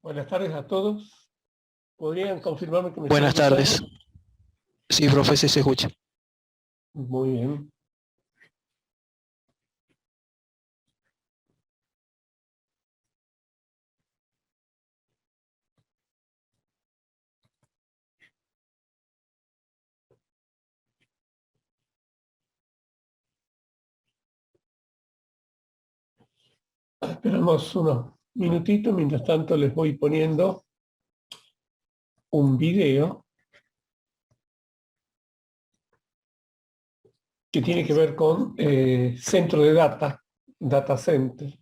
Buenas tardes a todos. ¿Podrían confirmarme que me Buenas están tardes. escuchando? Sí, profe, sí se escucha. Muy bien. Esperamos unos minutitos, mientras tanto les voy poniendo un video que tiene que ver con centro de data center.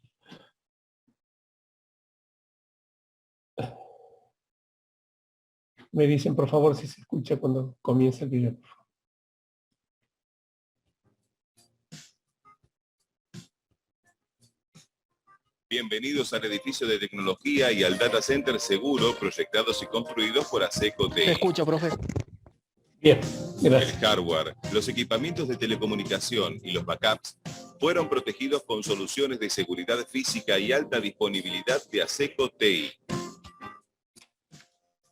Me dicen por favor si se escucha cuando comienza el video. Bienvenidos al edificio de tecnología y al data center seguro, proyectados y construidos por ASECO TI. Se escucha, profe. Bien, El gracias. hardware, los equipamientos de telecomunicación y los backups fueron protegidos con soluciones de seguridad física y alta disponibilidad de ASECO TI.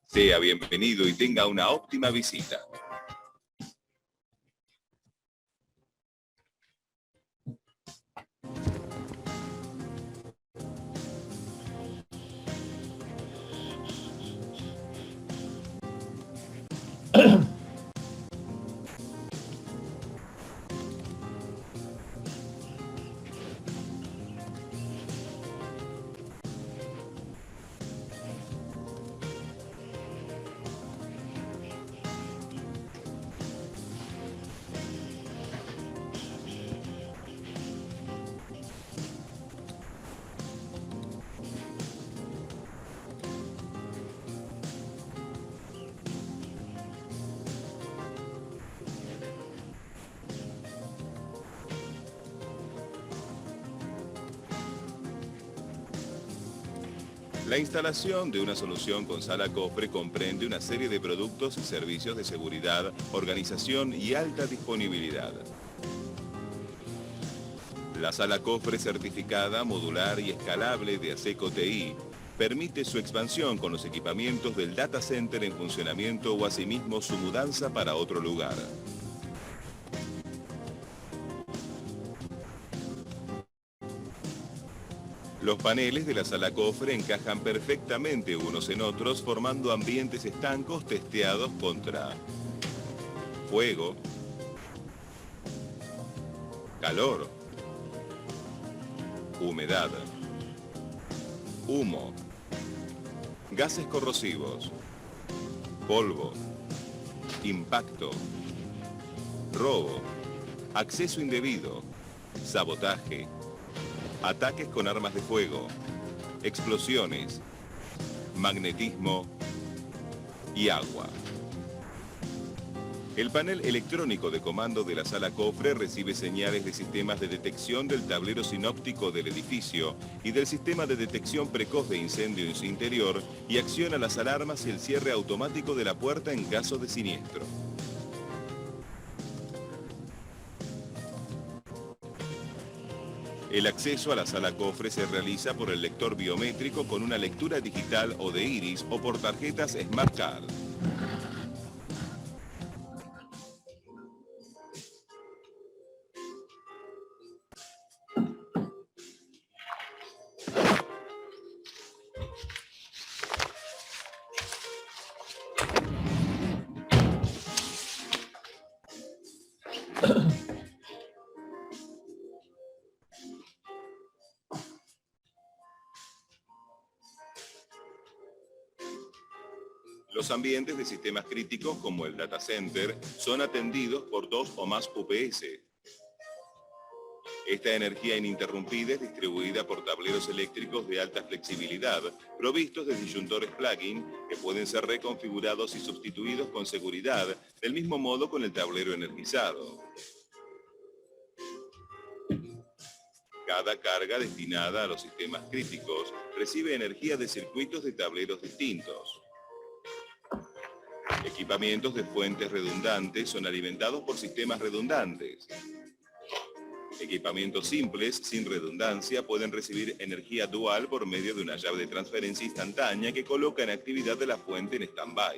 Sea bienvenido y tenga una óptima visita. La instalación de una solución con sala cofre comprende una serie de productos y servicios de seguridad, organización y alta disponibilidad. La sala cofre certificada, modular y escalable de ASECO TI permite su expansión con los equipamientos del data center en funcionamiento o asimismo su mudanza para otro lugar. Los paneles de la sala cofre encajan perfectamente unos en otros, formando ambientes estancos testeados contra fuego, calor, humedad, humo, gases corrosivos, polvo, impacto, robo, acceso indebido, sabotaje, ataques con armas de fuego, explosiones, magnetismo y agua. El panel electrónico de comando de la sala cofre recibe señales de sistemas de detección del tablero sinóptico del edificio y del sistema de detección precoz de incendio en su interior y acciona las alarmas y el cierre automático de la puerta en caso de siniestro. El acceso a la sala cofre se realiza por el lector biométrico con una lectura digital o de iris o por tarjetas Smart Card. Los ambientes de sistemas críticos como el data center son atendidos por 2 o más UPS. Esta energía ininterrumpida es distribuida por tableros eléctricos de alta flexibilidad, provistos de disyuntores plug-in que pueden ser reconfigurados y sustituidos con seguridad, del mismo modo con el tablero energizado. Cada carga destinada a los sistemas críticos recibe energía de circuitos de tableros distintos. Equipamientos de fuentes redundantes son alimentados por sistemas redundantes. Equipamientos simples, sin redundancia, pueden recibir energía dual por medio de una llave de transferencia instantánea que coloca en actividad de la fuente en stand-by.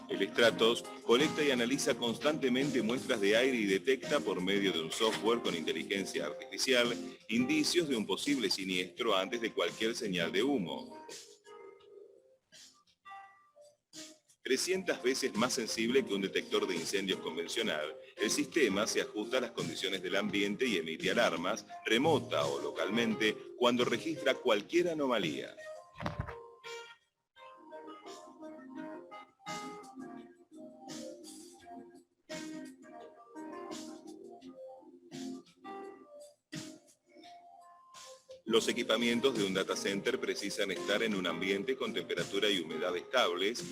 El Stratos colecta y analiza constantemente muestras de aire y detecta por medio de un software con inteligencia artificial indicios de un posible siniestro antes de cualquier señal de humo. 300 veces más sensible que un detector de incendios convencional, el sistema se ajusta a las condiciones del ambiente y emite alarmas, remota o localmente, cuando registra cualquier anomalía. Los equipamientos de un data center precisan estar en un ambiente con temperatura y humedad estables,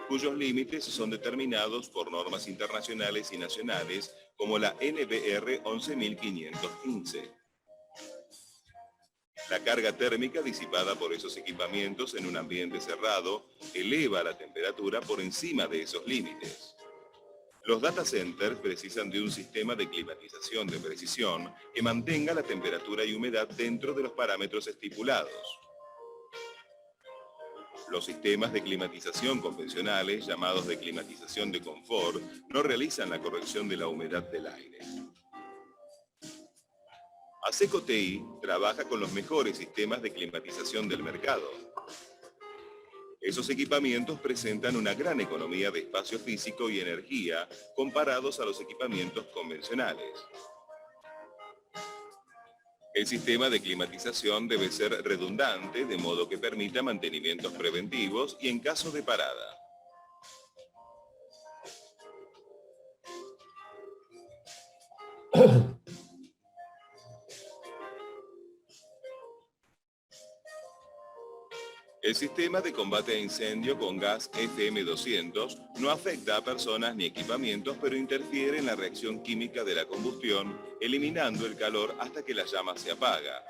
cuyos límites son determinados por normas internacionales y nacionales como la NBR 11515. La carga térmica disipada por esos equipamientos en un ambiente cerrado eleva la temperatura por encima de esos límites. Los data centers precisan de un sistema de climatización de precisión que mantenga la temperatura y humedad dentro de los parámetros estipulados. Los sistemas de climatización convencionales, llamados de climatización de confort, no realizan la corrección de la humedad del aire. Aseco TI trabaja con los mejores sistemas de climatización del mercado. Esos equipamientos presentan una gran economía de espacio físico y energía comparados a los equipamientos convencionales. El sistema de climatización debe ser redundante, de modo que permita mantenimientos preventivos y en caso de parada. El sistema de combate a incendio con gas FM200 no afecta a personas ni equipamientos, pero interfiere en la reacción química de la combustión, eliminando el calor hasta que la llama se apaga.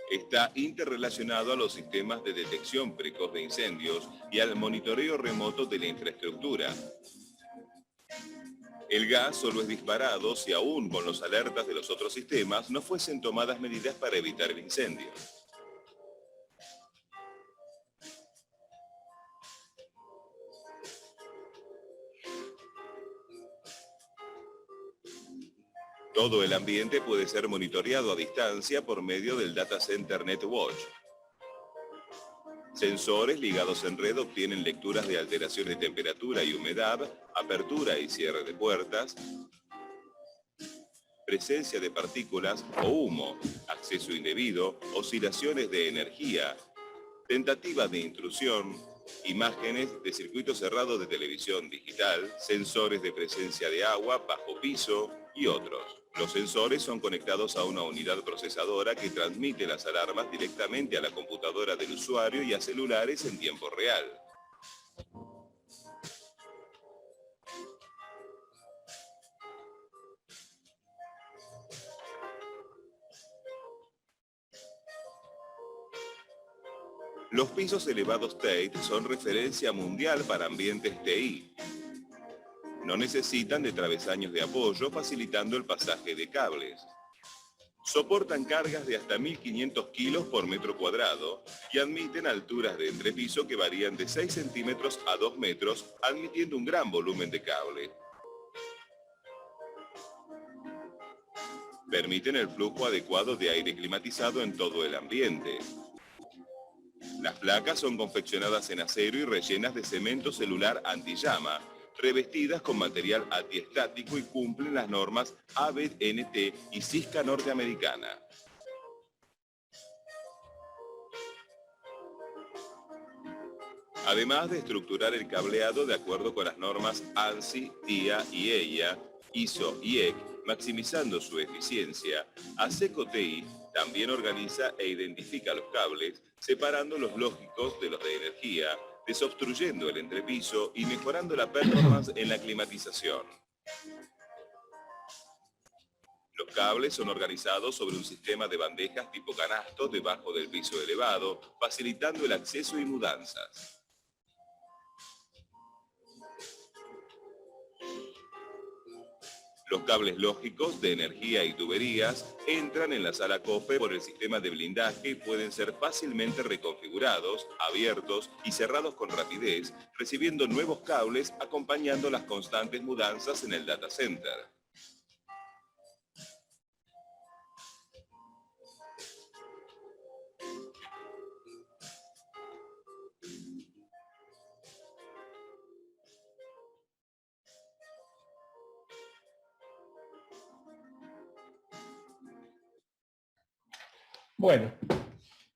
Está interrelacionado a los sistemas de detección precoz de incendios y al monitoreo remoto de la infraestructura. El gas solo es disparado si aún con los alertas de los otros sistemas no fuesen tomadas medidas para evitar el incendio. Todo el ambiente puede ser monitoreado a distancia por medio del Data Center NetWatch. Sensores ligados en red obtienen lecturas de alteración de temperatura y humedad, apertura y cierre de puertas, presencia de partículas o humo, acceso indebido, oscilaciones de energía, tentativa de intrusión, imágenes de circuito cerrado de televisión digital, sensores de presencia de agua, bajo piso y otros. Los sensores son conectados a una unidad procesadora que transmite las alarmas directamente a la computadora del usuario y a celulares en tiempo real. Los pisos elevados Tate son referencia mundial para ambientes TI. No necesitan de travesaños de apoyo, facilitando el pasaje de cables. Soportan cargas de hasta 1.500 kilos por metro cuadrado y admiten alturas de entrepiso que varían de 6 centímetros a 2 metros, admitiendo un gran volumen de cable. Permiten el flujo adecuado de aire climatizado en todo el ambiente. Las placas son confeccionadas en acero y rellenas de cemento celular antillama, revestidas con material antiestático y cumplen las normas ABNT y CISCA norteamericana. Además de estructurar el cableado de acuerdo con las normas ANSI, TIA y EIA, ISO y EC, Maximizando su eficiencia, ASECO TI también organiza e identifica los cables, separando los lógicos de los de energía, desobstruyendo el entrepiso y mejorando la performance en la climatización. Los cables son organizados sobre un sistema de bandejas tipo canasto debajo del piso elevado, facilitando el acceso y mudanzas. Los cables lógicos de energía y tuberías entran en la sala cofre por el sistema de blindaje y pueden ser fácilmente reconfigurados, abiertos y cerrados con rapidez, recibiendo nuevos cables acompañando las constantes mudanzas en el data center. Bueno,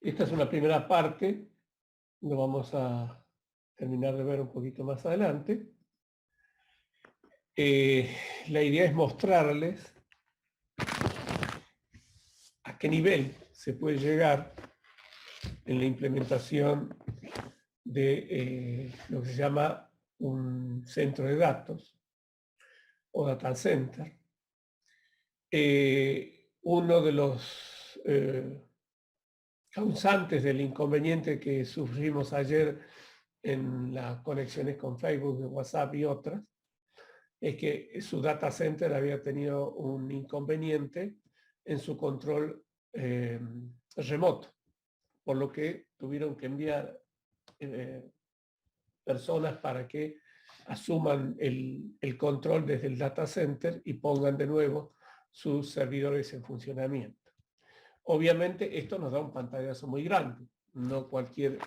esta es una primera parte, lo vamos a terminar de ver un poquito más adelante. La idea es mostrarles a qué nivel se puede llegar en la implementación de lo que se llama un centro de datos o data center. Uno de los causantes del inconveniente que sufrimos ayer en las conexiones con Facebook, de WhatsApp y otras, es que su data center había tenido un inconveniente en su control remoto, por lo que tuvieron que enviar personas para que asuman el control desde el data center y pongan de nuevo sus servidores en funcionamiento. Obviamente esto nos da un pantallazo muy grande. No cualquier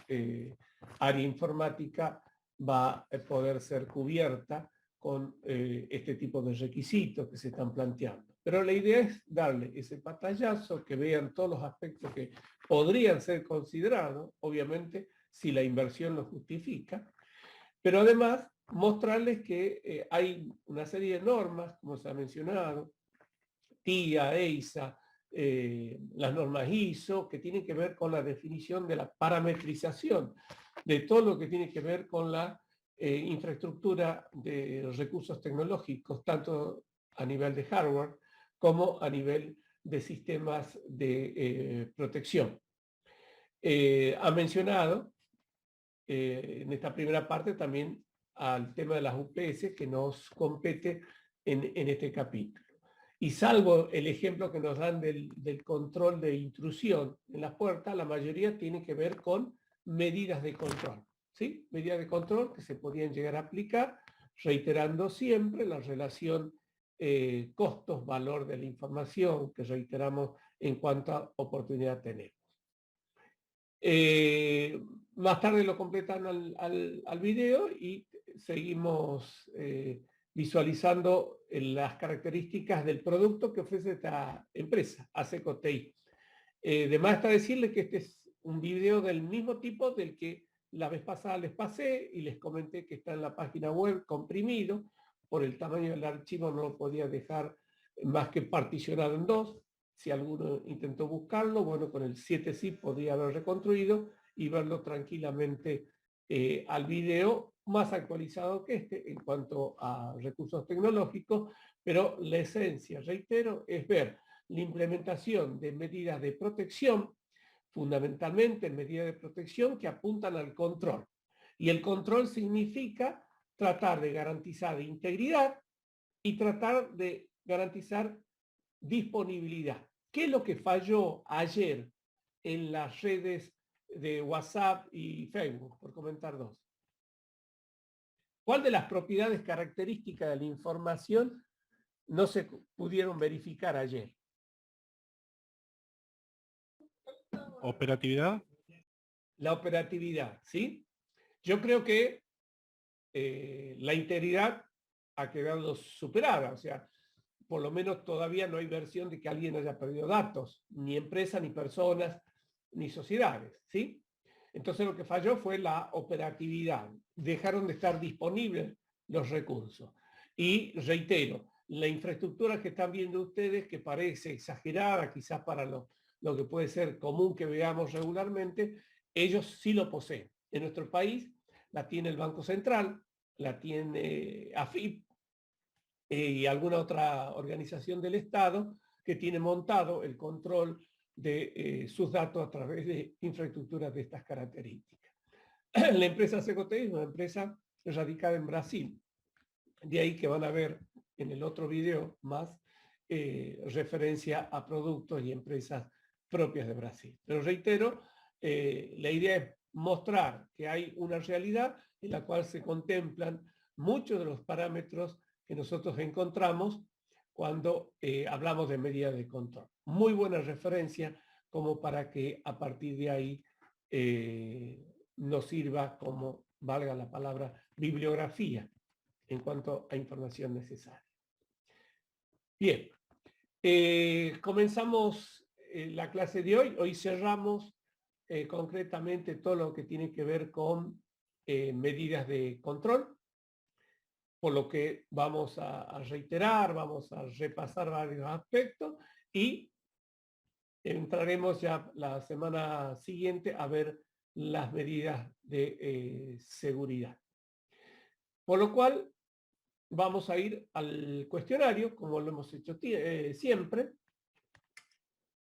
área informática va a poder ser cubierta con este tipo de requisitos que se están planteando. Pero la idea es darle ese pantallazo, que vean todos los aspectos que podrían ser considerados, obviamente, si la inversión lo justifica, pero además mostrarles que hay una serie de normas, como se ha mencionado, TIA, EISA, las normas ISO, que tienen que ver con la definición de la parametrización, de todo lo que tiene que ver con la infraestructura de los recursos tecnológicos, tanto a nivel de hardware como a nivel de sistemas de protección. Ha mencionado en esta primera parte también al tema de las UPS que nos compete en este capítulo. Y salvo el ejemplo que nos dan del control de intrusión en las puertas, la mayoría tiene que ver con medidas de control, ¿sí? Medidas de control que se podían llegar a aplicar, reiterando siempre la relación costos-valor de la información que reiteramos en cuánta oportunidad tenemos. Más tarde lo completan al video y seguimos visualizando las características del producto que ofrece esta empresa, ASECO TI. De más está decirles que este es un video del mismo tipo del que la vez pasada les pasé y les comenté que está en la página web comprimido. Por el tamaño del archivo no lo podía dejar más que particionado en dos. Si alguno intentó buscarlo, bueno, con el 7zip podría haber reconstruido y verlo tranquilamente al video, más actualizado que este en cuanto a recursos tecnológicos, pero la esencia, reitero, es ver la implementación de medidas de protección, fundamentalmente medidas de protección que apuntan al control. Y el control significa tratar de garantizar integridad y tratar de garantizar disponibilidad. ¿Qué es lo que falló ayer en las redes de WhatsApp y Facebook? Por comentar dos. ¿Cuál de las propiedades características de la información no se pudieron verificar ayer? ¿Operatividad? La operatividad, ¿sí? Yo creo que la integridad ha quedado superada, o sea, por lo menos todavía no hay versión de que alguien haya perdido datos, ni empresa, ni personas, ni sociedades, ¿sí? Entonces lo que falló fue la operatividad. Dejaron de estar disponibles los recursos. Y reitero, la infraestructura que están viendo ustedes, que parece exagerada quizás para lo que puede ser común que veamos regularmente, ellos sí lo poseen. En nuestro país la tiene el Banco Central, la tiene AFIP y alguna otra organización del Estado que tiene montado el control de sus datos a través de infraestructuras de estas características. La empresa Secotec es una empresa radicada en Brasil. De ahí que van a ver en el otro video más referencia a productos y empresas propias de Brasil. Pero reitero, la idea es mostrar que hay una realidad en la cual se contemplan muchos de los parámetros que nosotros encontramos cuando hablamos de medidas de control. Muy buena referencia como para que a partir de ahí nos sirva como, valga la palabra, bibliografía en cuanto a información necesaria. Bien, comenzamos la clase de hoy. Hoy cerramos concretamente todo lo que tiene que ver con medidas de control, por lo que vamos a reiterar, vamos a repasar varios aspectos y entraremos ya la semana siguiente a ver las medidas de seguridad. Por lo cual, vamos a ir al cuestionario, como lo hemos hecho siempre.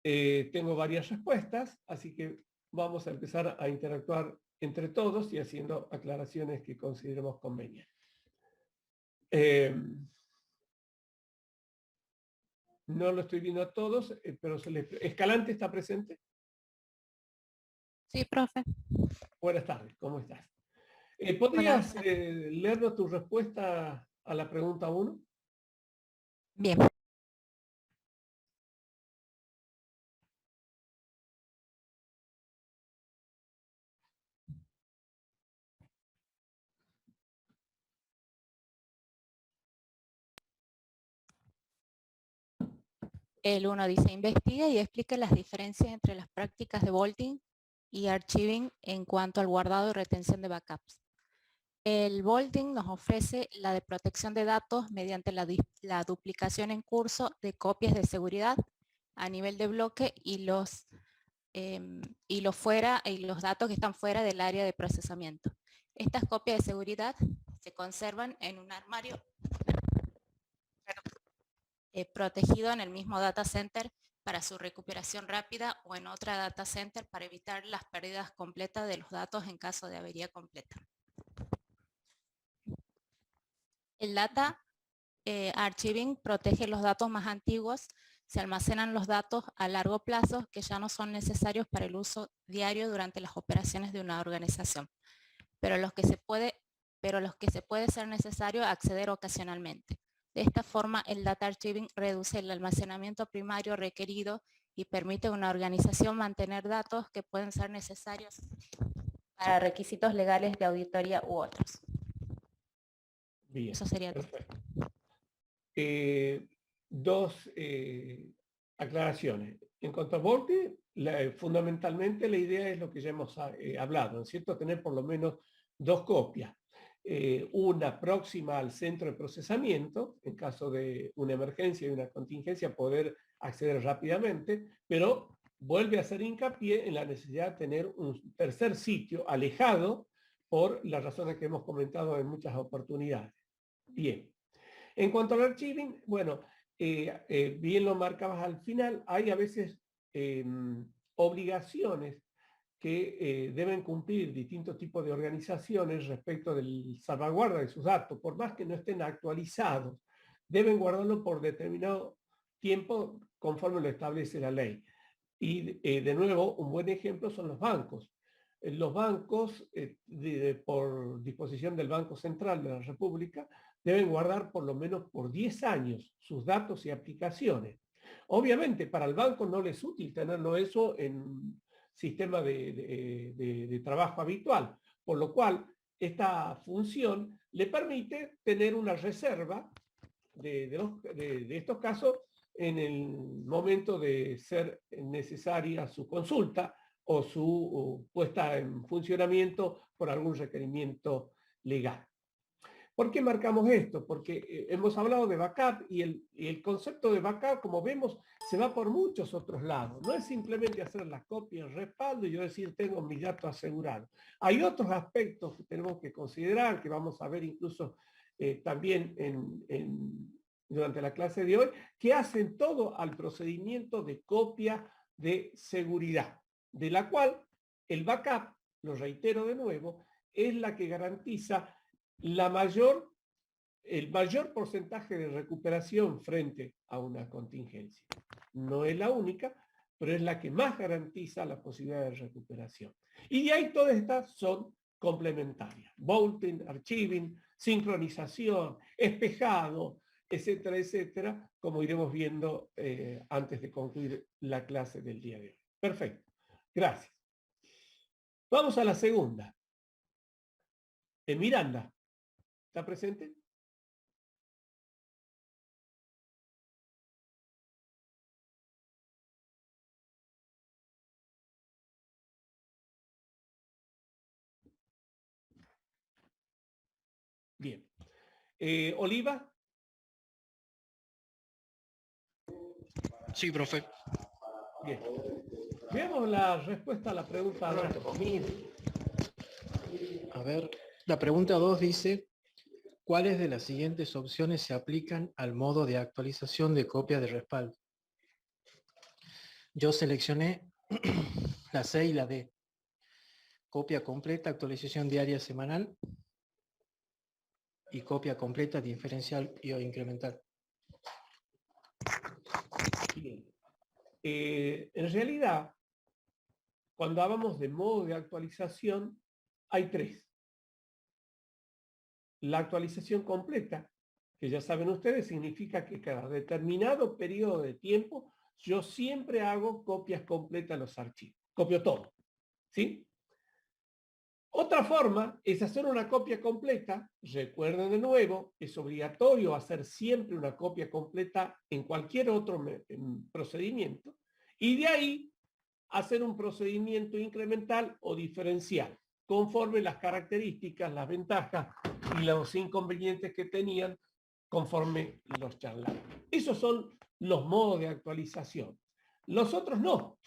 Tengo varias respuestas, así que vamos a empezar a interactuar entre todos y haciendo aclaraciones que consideremos convenientes. No lo estoy viendo a todos, pero ¿Escalante está presente? Sí, profe. Buenas tardes, ¿cómo estás? ¿Podrías leernos tu respuesta a la pregunta 1? Bien. El 1 dice, investiga y explica las diferencias entre las prácticas de vaulting y archiving en cuanto al guardado y retención de backups. El vaulting nos ofrece la de protección de datos mediante la duplicación en curso de copias de seguridad a nivel de bloque y los datos que están fuera del área de procesamiento. Estas copias de seguridad se conservan en un armario protegido en el mismo data center para su recuperación rápida o en otra data center para evitar las pérdidas completas de los datos en caso de avería completa. El data archiving protege los datos más antiguos. Se almacenan los datos a largo plazo que ya no son necesarios para el uso diario durante las operaciones de una organización, pero los que se puede ser necesario acceder ocasionalmente. De esta forma, el data archiving reduce el almacenamiento primario requerido y permite a una organización mantener datos que pueden ser necesarios para requisitos legales de auditoría u otros. Bien, eso sería perfecto. Dos aclaraciones. En cuanto a vaulting, fundamentalmente la idea es lo que ya hemos hablado, ¿no es cierto? Tener por lo menos 2 copias. Una próxima al centro de procesamiento, en caso de una emergencia y una contingencia, poder acceder rápidamente, pero vuelve a hacer hincapié en la necesidad de tener un tercer sitio alejado por las razones que hemos comentado en muchas oportunidades. Bien. En cuanto al archiving, bueno, bien lo marcabas al final, hay a veces obligaciones que deben cumplir distintos tipos de organizaciones respecto del salvaguarda de sus datos, por más que no estén actualizados, deben guardarlo por determinado tiempo conforme lo establece la ley. Y de nuevo, un buen ejemplo son los bancos. Los bancos, por disposición del Banco Central de la República, deben guardar por lo menos por 10 años sus datos y aplicaciones. Obviamente, para el banco no le es útil tenerlo eso en sistema de trabajo habitual, por lo cual esta función le permite tener una reserva de estos casos en el momento de ser necesaria su consulta o su puesta en funcionamiento por algún requerimiento legal. ¿Por qué marcamos esto? Porque hemos hablado de backup y el concepto de backup, como vemos, se va por muchos otros lados. No es simplemente hacer la copia, el respaldo y yo decir tengo mi dato asegurado. Hay otros aspectos que tenemos que considerar, que vamos a ver incluso también durante la clase de hoy, que hacen todo al procedimiento de copia de seguridad, de la cual el backup, lo reitero de nuevo, es la que garantiza el mayor porcentaje de recuperación frente a una contingencia. No es la única, pero es la que más garantiza la posibilidad de recuperación. Y de ahí todas estas son complementarias. Vaulting, archiving, sincronización, espejado, etcétera, etcétera, como iremos viendo antes de concluir la clase del día de hoy. Perfecto. Gracias. Vamos a la segunda. Miranda, ¿está presente? Bien. Oliva. Sí, profe. Bien. Veamos la respuesta a la pregunta 2. A ver, la pregunta 2 dice, ¿cuáles de las siguientes opciones se aplican al modo de actualización de copia de respaldo? Yo seleccioné la C y la D. Copia completa, actualización diaria semanal y copia completa, diferencial y o incremental. Bien. En realidad, cuando hablamos de modo de actualización, hay 3. La actualización completa, que ya saben ustedes, significa que cada determinado periodo de tiempo yo siempre hago copias completas de los archivos. Copio todo. ¿Sí? Otra forma es hacer una copia completa. Recuerden de nuevo, es obligatorio hacer siempre una copia completa en cualquier otro procedimiento. Y de ahí hacer un procedimiento incremental o diferencial, conforme las características, las ventajas y los inconvenientes que tenían conforme los charlamos. Esos son los modos de actualización. Los otros no.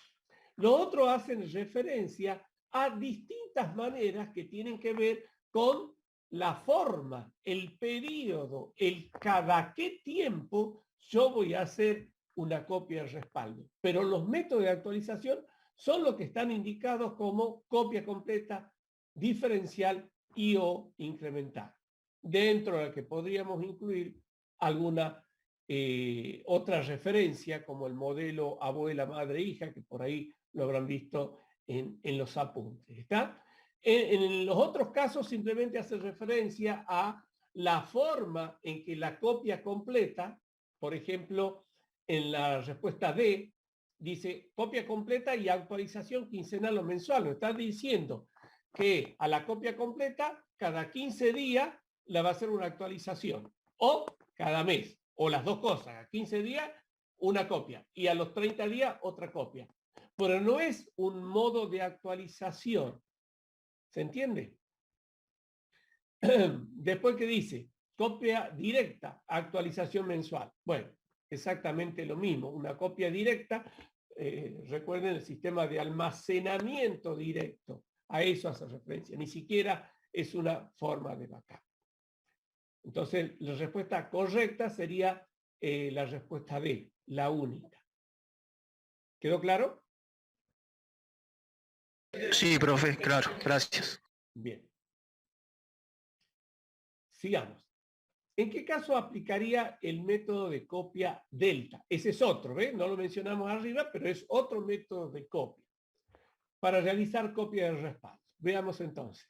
Los otros hacen referencia a distintas maneras que tienen que ver con la forma, el periodo, el cada qué tiempo yo voy a hacer una copia de respaldo. Pero los métodos de actualización son los que están indicados como copia completa, diferencial y o incremental. Dentro de la que podríamos incluir alguna otra referencia como el modelo abuela, madre, hija, que por ahí lo habrán visto en los apuntes. ¿Está? En los otros casos simplemente hace referencia a la forma en que la copia completa, por ejemplo, en la respuesta D, dice copia completa y actualización quincenal o mensual. Nos está diciendo que a la copia completa, cada 15 días la va a hacer una actualización. O cada mes. O las dos cosas. A 15 días, una copia. Y a los 30 días, otra copia. Pero no es un modo de actualización. ¿Se entiende? Después que dice, copia directa, actualización mensual. Bueno, exactamente lo mismo. Una copia directa, recuerden el sistema de almacenamiento directo. A eso hace referencia. Ni siquiera es una forma de backup. Entonces, la respuesta correcta sería la respuesta D, la única. ¿Quedó claro? Sí, profe, claro, gracias. Bien. Sigamos. ¿En qué caso aplicaría el método de copia delta? Ese es otro, ¿ves? No lo mencionamos arriba, pero es otro método de copia para realizar copia de respaldo. Veamos entonces.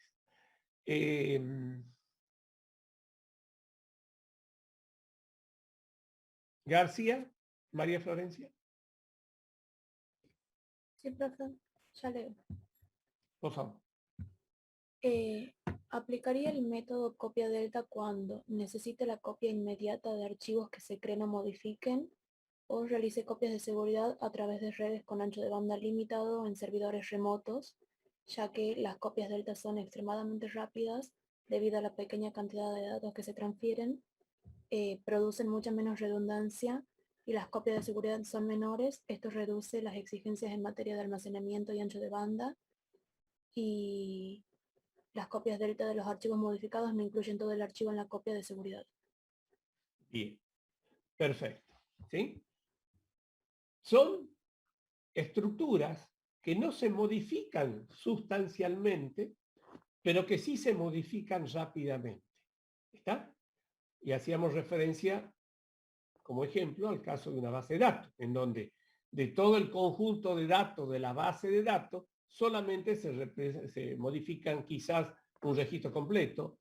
García, María Florencia. Sí, profe, ya leo. Por favor. Aplicaría el método copia delta cuando necesite la copia inmediata de archivos que se creen o modifiquen, o realice copias de seguridad a través de redes con ancho de banda limitado en servidores remotos, ya que las copias delta son extremadamente rápidas debido a la pequeña cantidad de datos que se transfieren, producen mucha menos redundancia y las copias de seguridad son menores. Esto reduce las exigencias en materia de almacenamiento y ancho de banda, y las copias delta de los archivos modificados no incluyen todo el archivo en la copia de seguridad. Bien, perfecto. ¿Sí? Son estructuras que no se modifican sustancialmente, pero que sí se modifican rápidamente. ¿Está? Y hacíamos referencia, como ejemplo, al caso de una base de datos, en donde de todo el conjunto de datos de la base de datos, solamente se modifican quizás un registro completo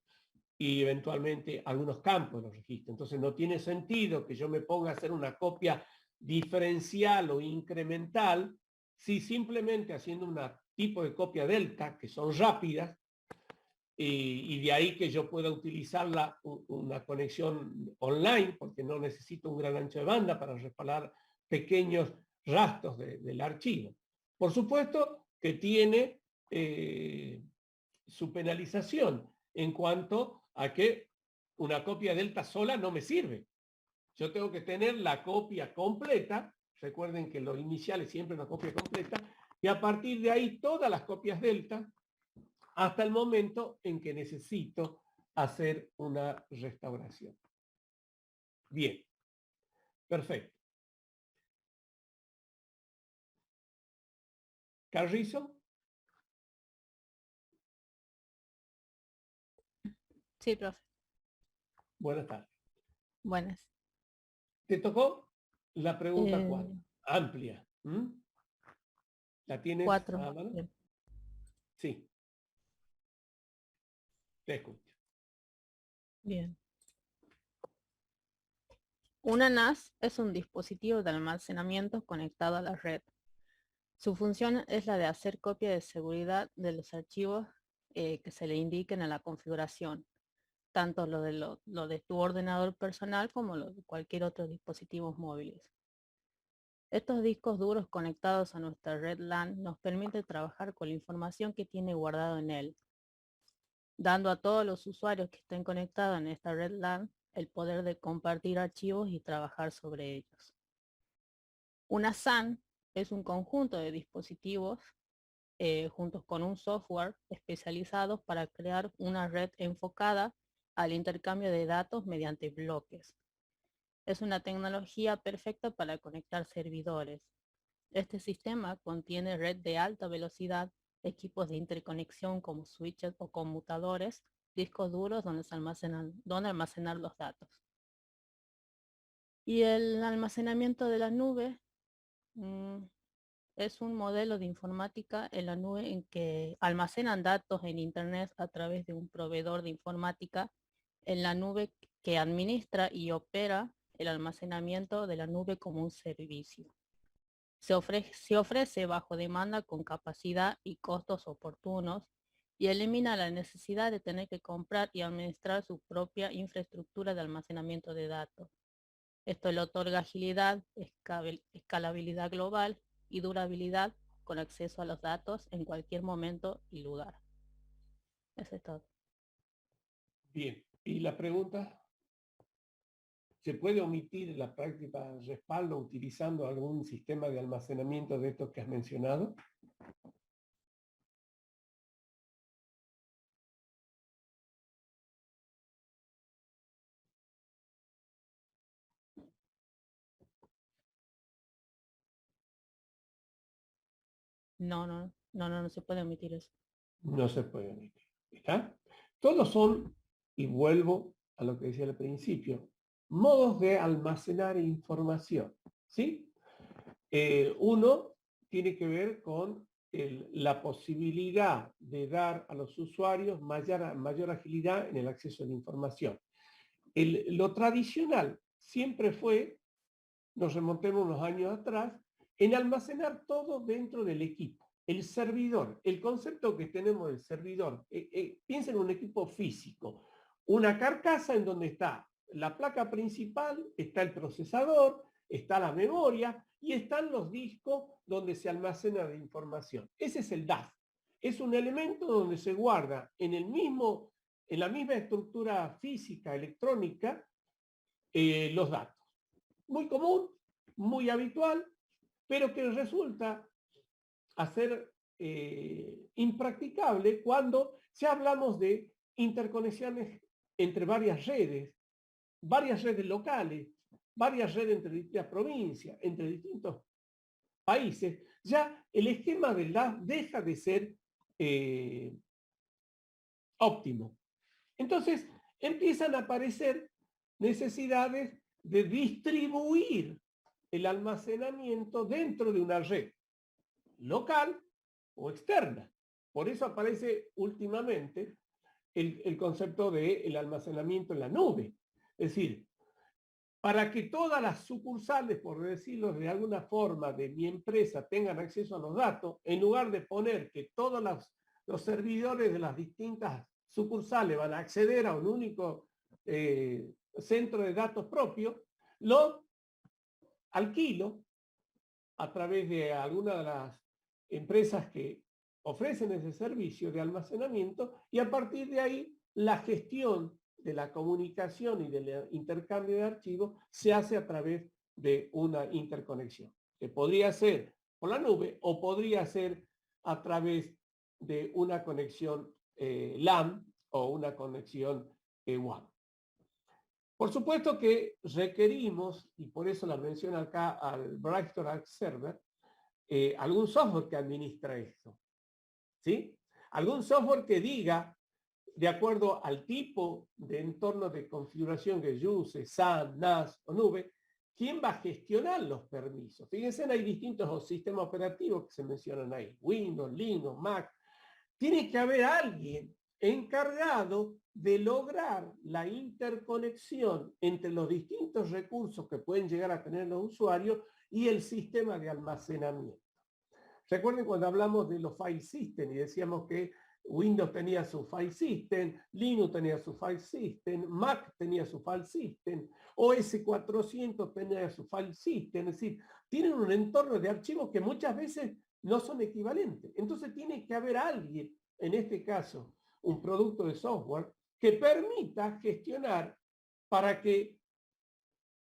y eventualmente algunos campos de los registros. Entonces no tiene sentido que yo me ponga a hacer una copia diferencial o incremental si simplemente haciendo un tipo de copia delta, que son rápidas, y de ahí que yo pueda utilizar una conexión online, porque no necesito un gran ancho de banda para respaldar pequeños rastros del archivo. Por supuesto que tiene su penalización en cuanto a que una copia delta sola no me sirve. Yo tengo que tener la copia completa, recuerden que lo inicial es siempre una copia completa, y a partir de ahí todas las copias delta hasta el momento en que necesito hacer una restauración. Bien, perfecto. Carrizo. Sí, profe. Buenas tardes. Buenas. Te tocó la pregunta Eh, 4, amplia. ¿La tienes 4. a mano? Bien. Sí. Te escucho. Bien. Una NAS es un dispositivo de almacenamiento conectado a la red. Su función es la de hacer copia de seguridad de los archivos que se le indiquen en la configuración, tanto lo de tu ordenador personal como lo de cualquier otro dispositivo móvil. Estos discos duros conectados a nuestra red LAN nos permiten trabajar con la información que tiene guardado en él, dando a todos los usuarios que estén conectados en esta red LAN el poder de compartir archivos y trabajar sobre ellos. Una SAN es un conjunto de dispositivos juntos con un software especializados para crear una red enfocada al intercambio de datos mediante bloques. Es una tecnología perfecta para conectar servidores. Este sistema contiene red de alta velocidad, equipos de interconexión como switches o conmutadores, discos duros donde almacenar los datos. Y el almacenamiento de la nube es un modelo de informática en la nube en que almacenan datos en Internet a través de un proveedor de informática en la nube que administra y opera el almacenamiento de la nube como un servicio. Se ofrece bajo demanda con capacidad y costos oportunos y elimina la necesidad de tener que comprar y administrar su propia infraestructura de almacenamiento de datos. Esto le otorga agilidad, escalabilidad global y durabilidad con acceso a los datos en cualquier momento y lugar. Eso es todo. Bien. ¿Y la pregunta? ¿Se puede omitir la práctica de respaldo utilizando algún sistema de almacenamiento de estos que has mencionado? No se puede omitir eso. No se puede omitir. ¿Está? Todos son, y vuelvo a lo que decía al principio, modos de almacenar información. ¿Sí? Uno tiene que ver con la posibilidad de dar a los usuarios mayor agilidad en el acceso a la información. Lo tradicional siempre fue, nos remontemos unos años atrás, en almacenar todo dentro del equipo. El servidor, el concepto que tenemos del servidor, piensen en un equipo físico, una carcasa en donde está la placa principal, está el procesador, está la memoria y están los discos donde se almacena la información. Ese es el DAS. Es un elemento donde se guarda en el mismo en la misma estructura física electrónica los datos. Muy común, muy habitual, pero que resulta hacer impracticable cuando ya hablamos de interconexiones entre varias redes locales, varias redes entre distintas provincias, entre distintos países. Ya el esquema del DAS deja de ser óptimo. Entonces empiezan a aparecer necesidades de distribuir el almacenamiento dentro de una red local o externa. Por eso aparece últimamente el concepto del almacenamiento en la nube. Es decir, para que todas las sucursales, por decirlo de alguna forma, de mi empresa tengan acceso a los datos, en lugar de poner que todos los servidores de las distintas sucursales van a acceder a un único centro de datos propio, lo alquilo a través de alguna de las empresas que ofrecen ese servicio de almacenamiento, y a partir de ahí la gestión de la comunicación y del intercambio de archivos se hace a través de una interconexión, que podría ser por la nube o podría ser a través de una conexión LAN o una conexión WAN. Por supuesto que requerimos, y por eso la menciono acá al Brighton Arc Server, algún software que administra esto, ¿sí? Algún software que diga, de acuerdo al tipo de entorno de configuración que yo use, SAN, NAS o nube, quién va a gestionar los permisos. Fíjense, hay distintos sistemas operativos que se mencionan ahí, Windows, Linux, Mac. Tiene que haber alguien encargado de lograr la interconexión entre los distintos recursos que pueden llegar a tener los usuarios y el sistema de almacenamiento. Recuerden cuando hablamos de los file system y decíamos que Windows tenía su file system, Linux tenía su file system, Mac tenía su file system, OS 400 tenía su file system, es decir, tienen un entorno de archivos que muchas veces no son equivalentes. Entonces tiene que haber alguien, en este caso, un producto de software, que permita gestionar para que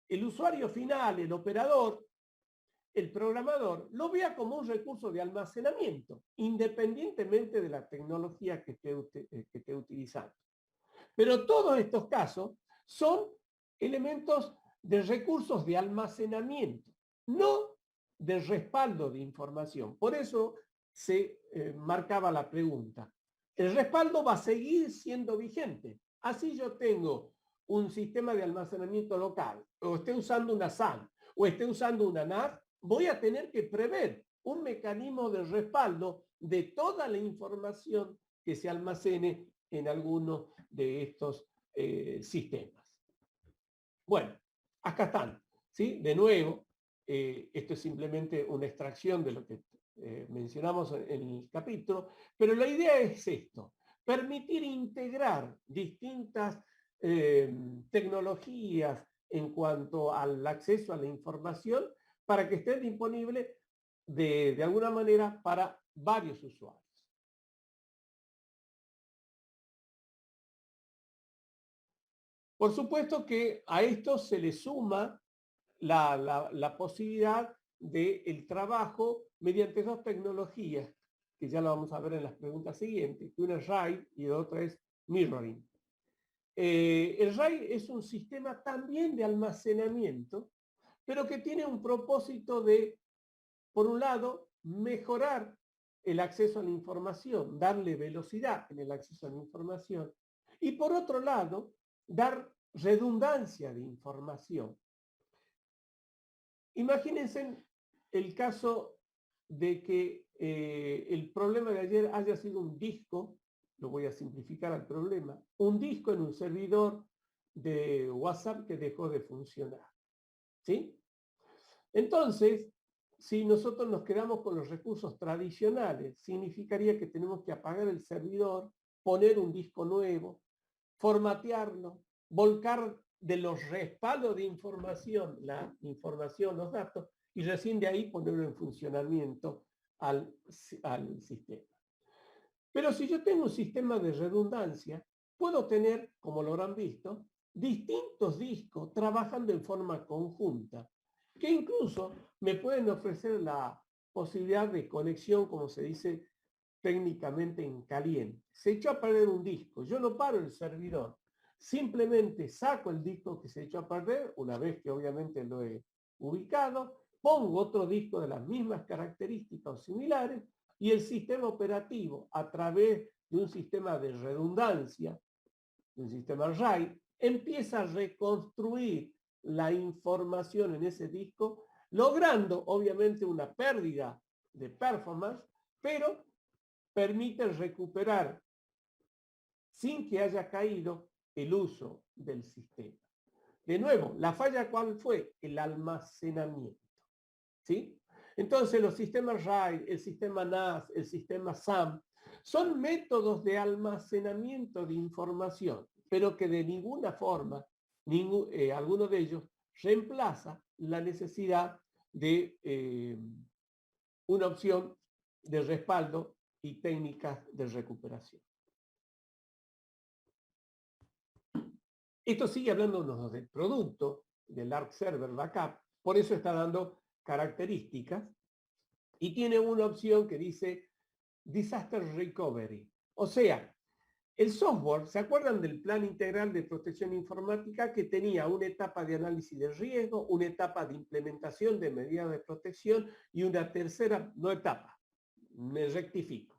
el usuario final, el operador, el programador, lo vea como un recurso de almacenamiento, independientemente de la tecnología que esté utilizando. Pero todos estos casos son elementos de recursos de almacenamiento, no de respaldo de información. Por eso se marcaba la pregunta. El respaldo va a seguir siendo vigente. Así yo tengo un sistema de almacenamiento local, o esté usando una SAN, o esté usando una NAS, voy a tener que prever un mecanismo de respaldo de toda la información que se almacene en alguno de estos sistemas. Bueno, acá están, ¿sí? De nuevo, esto es simplemente una extracción de lo que mencionamos en el capítulo, pero la idea es esto, permitir integrar distintas tecnologías en cuanto al acceso a la información para que esté disponible de alguna manera para varios usuarios. Por supuesto que a esto se le suma la posibilidad del trabajo mediante dos tecnologías, que ya lo vamos a ver en las preguntas siguientes, que una es RAID y la otra es mirroring. El RAID es un sistema también de almacenamiento, pero que tiene un propósito de, por un lado, mejorar el acceso a la información, darle velocidad en el acceso a la información, y por otro lado, dar redundancia de información. Imagínense el caso de que el problema de ayer haya sido un disco, lo voy a simplificar al problema, un disco en un servidor de WhatsApp que dejó de funcionar. ¿Sí? Entonces, si nosotros nos quedamos con los recursos tradicionales, significaría que tenemos que apagar el servidor, poner un disco nuevo, formatearlo, volcar de los respaldos de información, la información, los datos, y recién de ahí ponerlo en funcionamiento al sistema. Pero si yo tengo un sistema de redundancia, puedo tener, como lo habrán visto, distintos discos trabajando en forma conjunta, que incluso me pueden ofrecer la posibilidad de conexión, como se dice técnicamente, en caliente. Se echó a perder un disco, yo no paro el servidor, simplemente saco el disco que se echó a perder, una vez que obviamente lo he ubicado, pongo otro disco de las mismas características o similares, y el sistema operativo, a través de un sistema de redundancia, un sistema RAID, empieza a reconstruir la información en ese disco, logrando obviamente una pérdida de performance, pero permite recuperar, sin que haya caído, el uso del sistema. De nuevo, la falla, ¿cuál fue? El almacenamiento. ¿Sí? Entonces los sistemas RAID, el sistema NAS, el sistema SAM, son métodos de almacenamiento de información, pero que de ninguna forma, alguno de ellos reemplaza la necesidad de una opción de respaldo y técnicas de recuperación. Esto sigue hablándonos del producto del Arc Server Backup, por eso está dando características y tiene una opción que dice Disaster Recovery. O sea, el software, ¿se acuerdan del plan integral de protección informática que tenía una etapa de análisis de riesgo, una etapa de implementación de medidas de protección y una tercera, no etapa, me rectifico.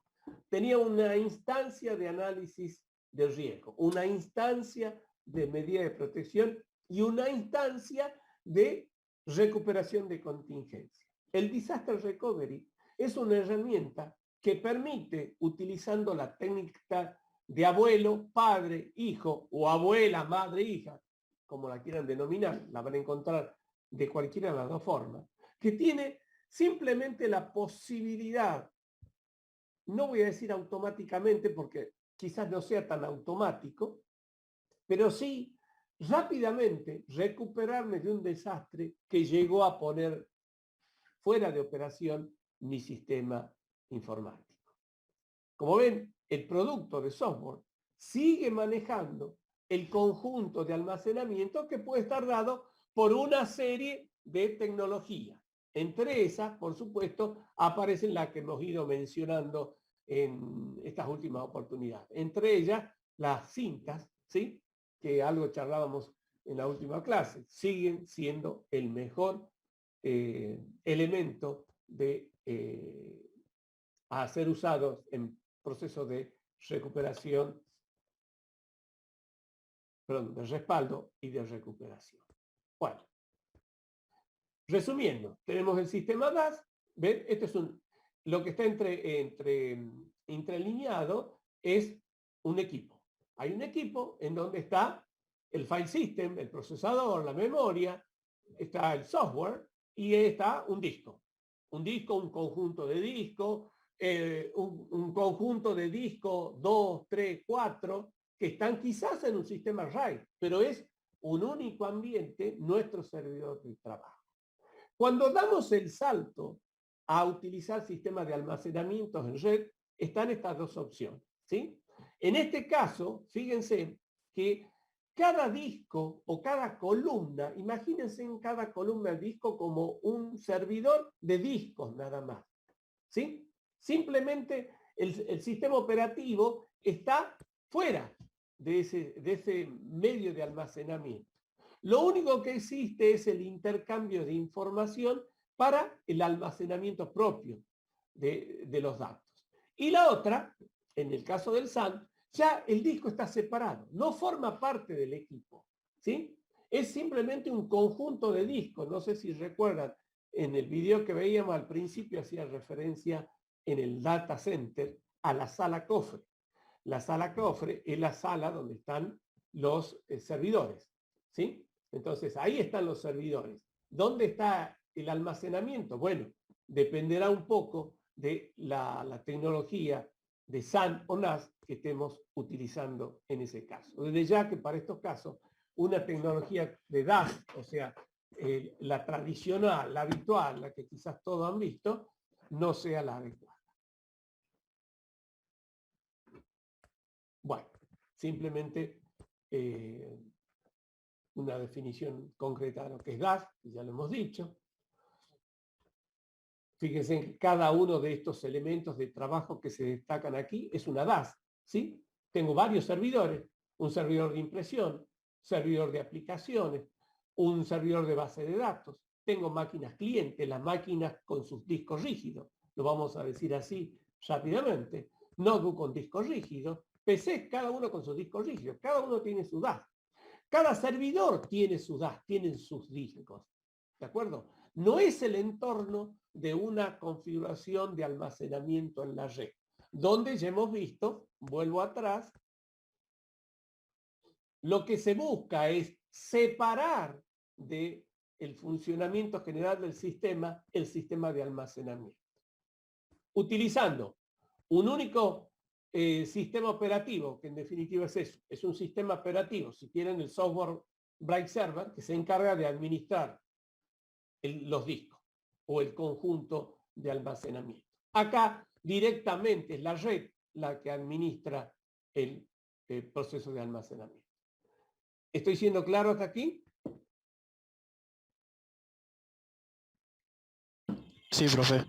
Tenía una instancia de análisis de riesgo, una instancia de medida de protección y una instancia de recuperación de contingencia. El Disaster Recovery es una herramienta que permite, utilizando la técnica de abuelo, padre, hijo, o abuela, madre, hija, como la quieran denominar, la van a encontrar de cualquiera de las dos formas, que tiene simplemente la posibilidad, no voy a decir automáticamente porque quizás no sea tan automático, pero sí rápidamente recuperarme de un desastre que llegó a poner fuera de operación mi sistema informático. Como ven, el producto de software sigue manejando el conjunto de almacenamiento que puede estar dado por una serie de tecnologías. Entre esas, por supuesto, aparecen las que hemos ido mencionando en estas últimas oportunidades. Entre ellas, las cintas, ¿sí?, que algo charlábamos en la última clase, siguen siendo el mejor elemento a ser usados en procesos de recuperación, perdón, de respaldo y de recuperación. Bueno, resumiendo, tenemos el sistema DAS, ¿ven? Esto es lo que está entrelineado es un equipo. Hay un equipo en donde está el file system, el procesador, la memoria, está el software y está un disco. Un conjunto de discos, un conjunto de discos 2, 3, 4, que están quizás en un sistema RAID, pero es un único ambiente, nuestro servidor de trabajo. Cuando damos el salto a utilizar sistemas de almacenamiento en red, están estas dos opciones, ¿sí? En este caso, fíjense que cada disco o cada columna, imagínense en cada columna del disco como un servidor de discos nada más, ¿sí? Simplemente el sistema operativo está fuera de ese medio de almacenamiento. Lo único que existe es el intercambio de información para el almacenamiento propio de los datos. Y la otra, en el caso del SAN, ya el disco está separado, no forma parte del equipo, ¿sí? Es simplemente un conjunto de discos. No sé si recuerdan, en el video que veíamos al principio hacía referencia en el data center a la sala cofre. La sala cofre es la sala donde están los servidores, ¿sí? Entonces ahí están los servidores. ¿Dónde está el almacenamiento? Bueno, dependerá un poco de la tecnología de SAN o NAS que estemos utilizando en ese caso. Desde ya que para estos casos, una tecnología de DAS, o sea, la tradicional, la habitual, la que quizás todos han visto, no sea la adecuada. Bueno, simplemente una definición concreta de lo que es DAS, que ya lo hemos dicho. Fíjense en cada uno de estos elementos de trabajo que se destacan aquí es una DAS, ¿sí? Tengo varios servidores, un servidor de impresión, servidor de aplicaciones, un servidor de base de datos. Tengo máquinas clientes, las máquinas con sus discos rígidos, lo vamos a decir así rápidamente. Notebook con disco rígido, PC, cada uno con sus discos rígidos, cada uno tiene su DAS. Cada servidor tiene su DAS, tienen sus discos, ¿de acuerdo? No es el entorno de una configuración de almacenamiento en la red, donde ya hemos visto, vuelvo atrás, lo que se busca es separar del funcionamiento general del sistema, el sistema de almacenamiento. Utilizando un único sistema operativo, que en definitiva es eso, es un sistema operativo, si quieren el software Bright Server, que se encarga de administrar los discos o el conjunto de almacenamiento. Acá directamente es la red la que administra el proceso de almacenamiento. ¿Estoy siendo claro hasta aquí? Sí, profe.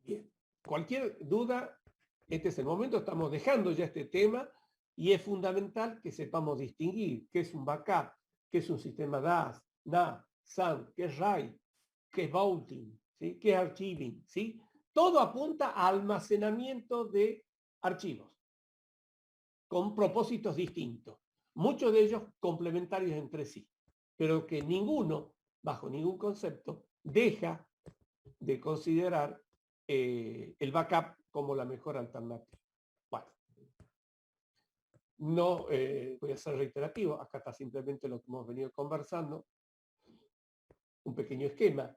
Bien. Cualquier duda, este es el momento, estamos dejando ya este tema y es fundamental que sepamos distinguir qué es un backup, qué es un sistema DAS, NAS, SAN, qué es RAID, qué es vaulting, ¿sí? Qué es archiving, ¿sí? Todo apunta a almacenamiento de archivos con propósitos distintos, muchos de ellos complementarios entre sí, pero que ninguno, bajo ningún concepto, deja de considerar el backup como la mejor alternativa. Bueno, no voy a ser reiterativo, acá está simplemente lo que hemos venido conversando, un pequeño esquema,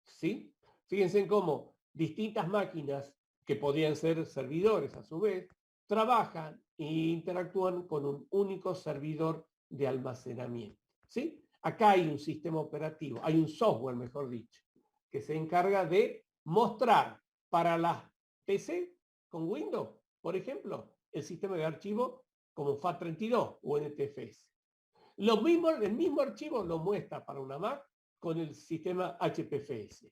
¿sí? Fíjense en cómo distintas máquinas, que podrían ser servidores a su vez, trabajan e interactúan con un único servidor de almacenamiento, ¿sí? Acá hay un sistema operativo, hay un software, mejor dicho, que se encarga de mostrar para las PC con Windows, por ejemplo, el sistema de archivo como FAT32 o NTFS. El mismo archivo lo muestra para una Mac con el sistema HPFS.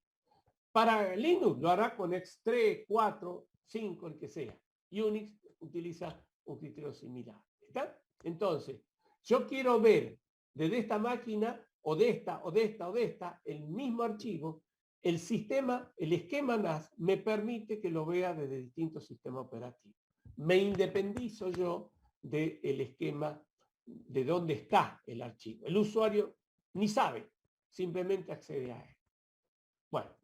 Para Linux lo hará con X3, 4, 5, el que sea. Unix utiliza un criterio similar. ¿Está? Entonces, yo quiero ver desde esta máquina o de esta, o de esta, o de esta, el mismo archivo. El sistema, el esquema NAS me permite que lo vea desde distintos sistemas operativos. Me independizo yo del esquema de dónde está el archivo. El usuario ni sabe, simplemente accede a él. Bueno,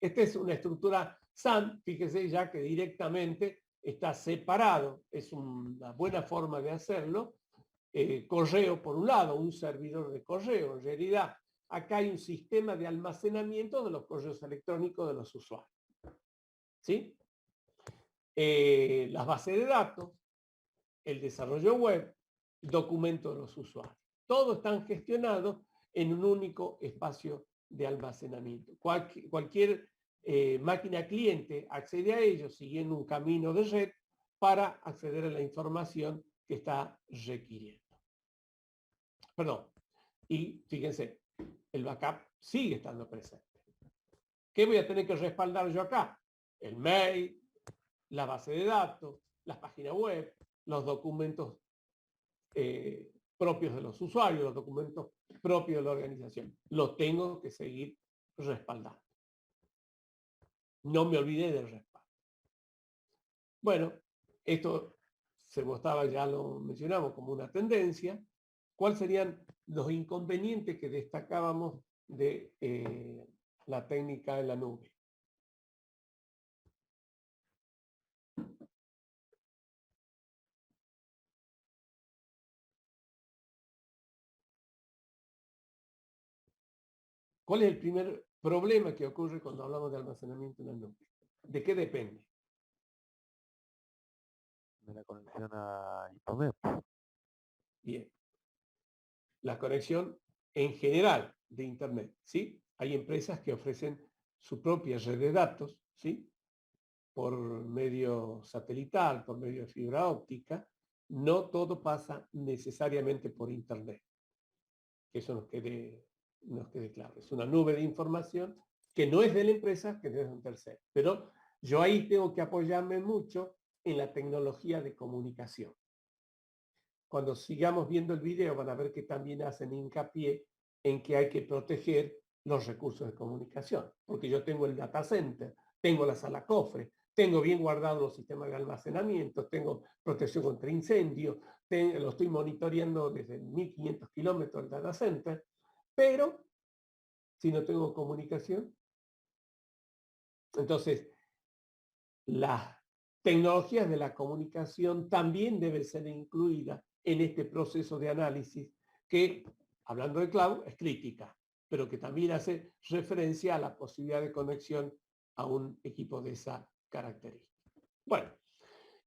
esta es una estructura SAN, fíjese ya que directamente está separado, es una buena forma de hacerlo. Correo por un lado, un servidor de correo, en realidad acá hay un sistema de almacenamiento de los correos electrónicos de los usuarios. ¿Sí? Las bases de datos, el desarrollo web, documentos de los usuarios. Todos están gestionados en un único espacio de almacenamiento. Cualquier máquina cliente accede a ellos siguiendo un camino de red para acceder a la información que está requiriendo. Perdón. Y fíjense, el backup sigue estando presente. ¿Qué voy a tener que respaldar yo acá? El mail, la base de datos, las páginas web, los documentos propios de los usuarios, los documentos propios de la organización. Los tengo que seguir respaldando. No me olvidé del respaldo. Bueno, esto se mostraba, ya lo mencionamos, como una tendencia. ¿Cuáles serían los inconvenientes que destacábamos de la técnica en la nube? ¿Cuál es el primer problema que ocurre cuando hablamos de almacenamiento en la nube? ¿De qué depende? De la conexión a Internet. Bien. La conexión en general de Internet, ¿sí? Hay empresas que ofrecen su propia red de datos, ¿sí? Por medio satelital, por medio de fibra óptica, No todo pasa necesariamente por Internet. Que eso nos quede claro. Es una nube de información que no es de la empresa, que no es de un tercero. Pero yo ahí tengo que apoyarme mucho en la tecnología de comunicación. Cuando sigamos viendo el video van a ver que también hacen hincapié en que hay que proteger los recursos de comunicación, porque yo tengo el data center, tengo la sala cofre, tengo bien guardados los sistemas de almacenamiento, tengo protección contra incendio, lo estoy monitoreando desde 1500 kilómetros del data center, pero si no tengo comunicación, entonces las tecnologías de la comunicación también deben ser incluidas en este proceso de análisis que, hablando de cloud, es crítica, pero que también hace referencia a la posibilidad de conexión a un equipo de esa característica. Bueno,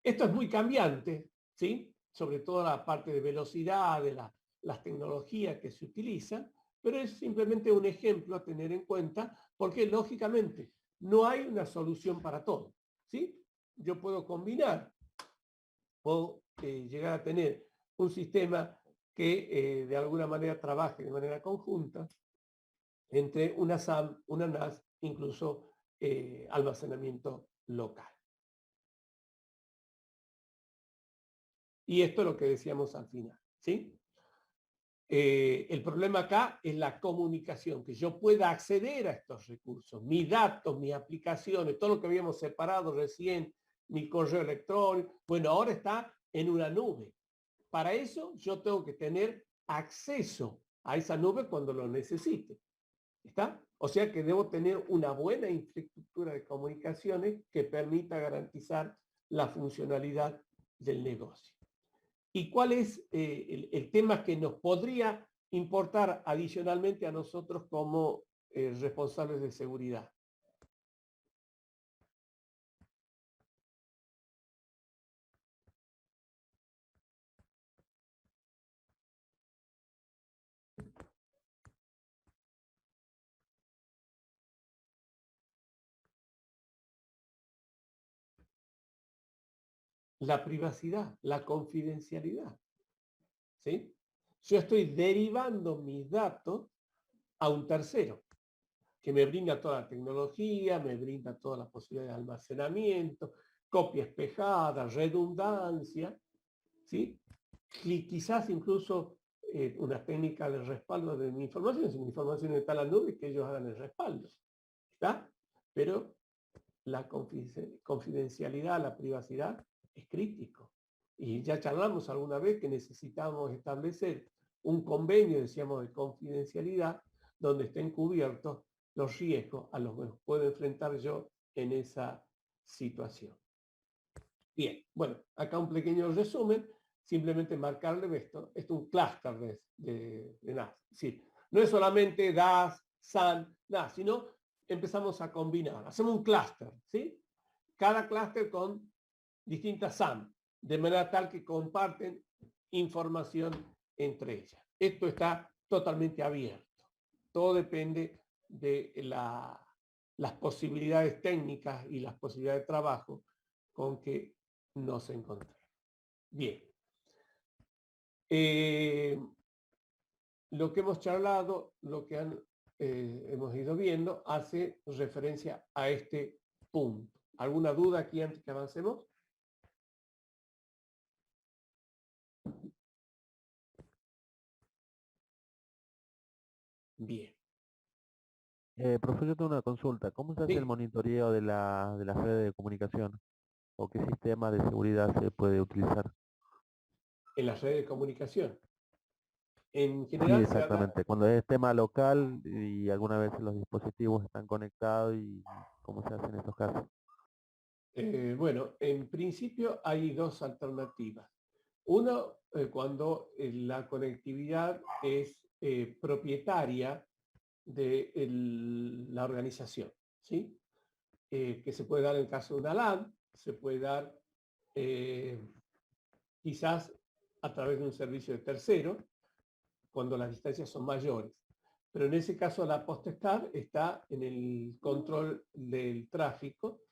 esto es muy cambiante, ¿sí? Sobre todo la parte de velocidad, de las tecnologías que se utilizan, pero es simplemente un ejemplo a tener en cuenta porque, lógicamente, no hay una solución para todo, ¿sí? Yo puedo combinar, puedo llegar a tener un sistema que de alguna manera trabaje de manera conjunta entre una SAM, una NAS, incluso almacenamiento local. Y esto es lo que decíamos al final, ¿sí? El problema acá es la comunicación, que yo pueda acceder a estos recursos, mis datos, mis aplicaciones, todo lo que habíamos separado recién, mi correo electrónico, bueno, ahora está en una nube. Para eso yo tengo que tener acceso a esa nube cuando lo necesite. ¿Está? O sea que debo tener una buena infraestructura de comunicaciones que permita garantizar la funcionalidad del negocio. ¿Y cuál es el tema que nos podría importar adicionalmente a nosotros como responsables de seguridad? La privacidad, la confidencialidad. ¿Sí? Yo estoy derivando mis datos a un tercero, que me brinda toda la tecnología, me brinda toda la posibilidad de almacenamiento, copia espejada, redundancia, ¿sí? Y quizás incluso una técnica de respaldo de mi información, si mi información está en la nube, que ellos hagan el respaldo, ¿está? Pero la confidencialidad, la privacidad es crítico. Y ya charlamos alguna vez que necesitamos establecer un convenio, decíamos, de confidencialidad, donde estén cubiertos los riesgos a los que puedo enfrentar yo en esa situación. Bien, bueno, acá un pequeño resumen, simplemente marcarle esto. Esto es un clúster de NAS. Sí, no es solamente DAS, SAN, NAS, sino empezamos a combinar. Hacemos un clúster, ¿sí? Cada clúster con distintas SAM, de manera tal que comparten información entre ellas. Esto está totalmente abierto. Todo depende de las posibilidades técnicas y las posibilidades de trabajo con que nos encontramos. Bien. Lo que hemos charlado, lo que hemos ido viendo, hace referencia a este punto. ¿Alguna duda aquí antes que avancemos? Bien. Profe, yo tengo una consulta. ¿Cómo se hace el monitoreo de las redes de comunicación? ¿O qué sistema de seguridad se puede utilizar? En las redes de comunicación. En Sí, general, exactamente. Cuando es tema local y alguna vez los dispositivos están conectados y cómo se hace en estos casos. Bueno, en principio hay dos alternativas. Uno, cuando la conectividad es propietaria de la organización, ¿sí? Que se puede dar en el caso de una LAN, se puede dar quizás a través de un servicio de tercero, cuando las distancias son mayores. Pero en ese caso la potestad está en el control del tráfico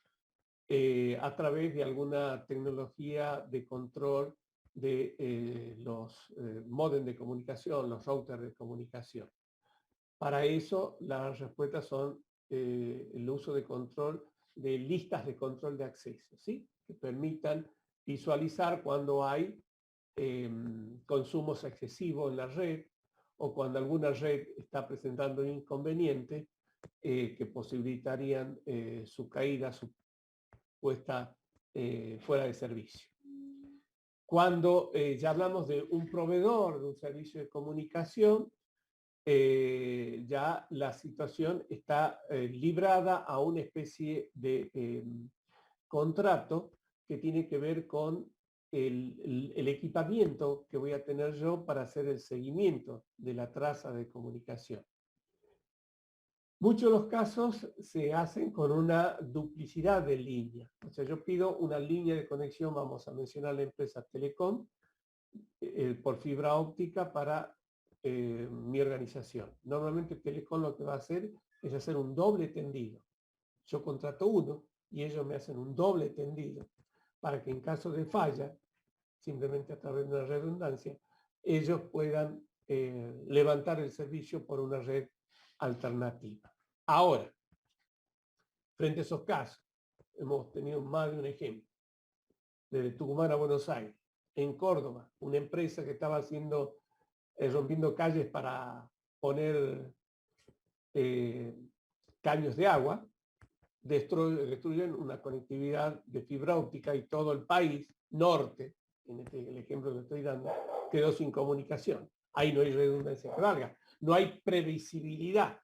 a través de alguna tecnología de control de los módems de comunicación, los routers de comunicación. Para eso las respuestas son el uso de control de listas de control de acceso, ¿sí? Que permitan visualizar cuando hay consumos excesivos en la red o cuando alguna red está presentando un inconveniente que posibilitarían su caída, su puesta fuera de servicio. Cuando ya hablamos de un proveedor de un servicio de comunicación, ya la situación está librada a una especie de contrato que tiene que ver con el equipamiento que voy a tener yo para hacer el seguimiento de la traza de comunicación. Muchos de los casos se hacen con una duplicidad de líneas. O sea, yo pido una línea de conexión, vamos a mencionar la empresa Telecom, por fibra óptica para mi organización. Normalmente Telecom lo que va a hacer es hacer un doble tendido. Yo contrato uno y ellos me hacen un doble tendido para que en caso de falla, simplemente a través de una redundancia, ellos puedan levantar el servicio por una red alternativa. Ahora, frente a esos casos, hemos tenido más de un ejemplo. Desde Tucumán a Buenos Aires, en Córdoba, una empresa que estaba haciendo, rompiendo calles para poner caños de agua, destruyen una conectividad de fibra óptica y todo el país norte, en el ejemplo que estoy dando, quedó sin comunicación. Ahí no hay redundancia que valga, no hay previsibilidad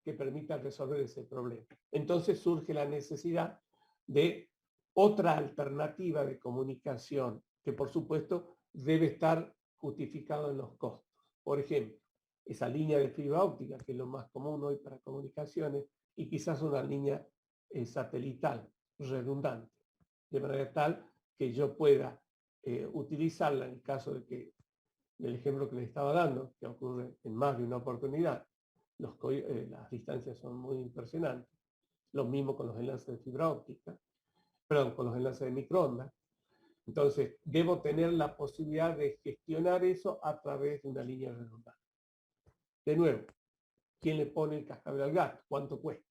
que permita resolver ese problema. Entonces surge la necesidad de otra alternativa de comunicación que por supuesto debe estar justificado en los costos. Por ejemplo, esa línea de fibra óptica, que es lo más común hoy para comunicaciones, y quizás una línea satelital redundante, de manera tal que yo pueda utilizarla en el caso de que, del ejemplo que les estaba dando, que ocurre en más de una oportunidad, las distancias son muy impresionantes. Lo mismo con los enlaces de fibra óptica, perdón, con los enlaces de microondas. Entonces, debo tener la posibilidad de gestionar eso a través de una línea redundante. De nuevo, ¿quién le pone el cascabel al gato? ¿Cuánto cuesta?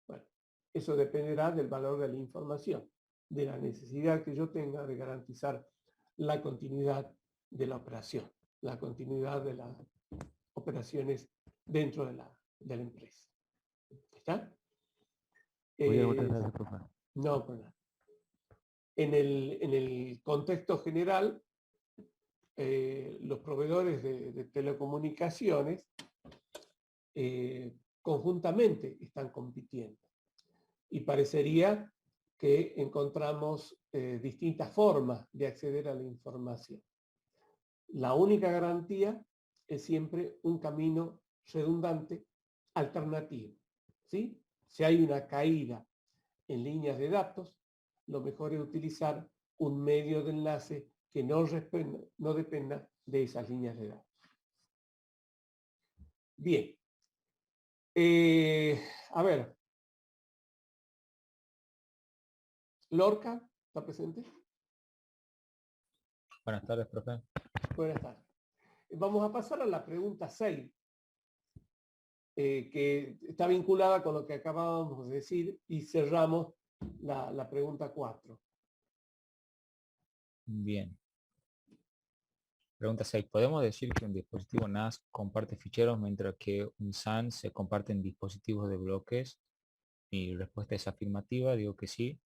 Bueno, eso dependerá del valor de la información, de la necesidad que yo tenga de garantizar la continuidad de la operación, la continuidad de las operaciones dentro de la empresa. ¿Está? Muchas gracias, profe. No, pues nada. En el contexto general, los proveedores de telecomunicaciones conjuntamente están compitiendo. Y parecería que encontramos distintas formas de acceder a la información. La única garantía es siempre un camino redundante alternativo, ¿sí? Si hay una caída en líneas de datos, lo mejor es utilizar un medio de enlace que no dependa de esas líneas de datos. Bien. A ver. Lorca, ¿está presente? Buenas tardes, profe. Buenas tardes. Vamos a pasar a la pregunta 6, que está vinculada con lo que acabábamos de decir, y cerramos la pregunta 4. Bien. Pregunta 6. ¿Podemos decir que un dispositivo NAS comparte ficheros mientras que un SAN se comparte en dispositivos de bloques? Mi respuesta es afirmativa, digo que sí.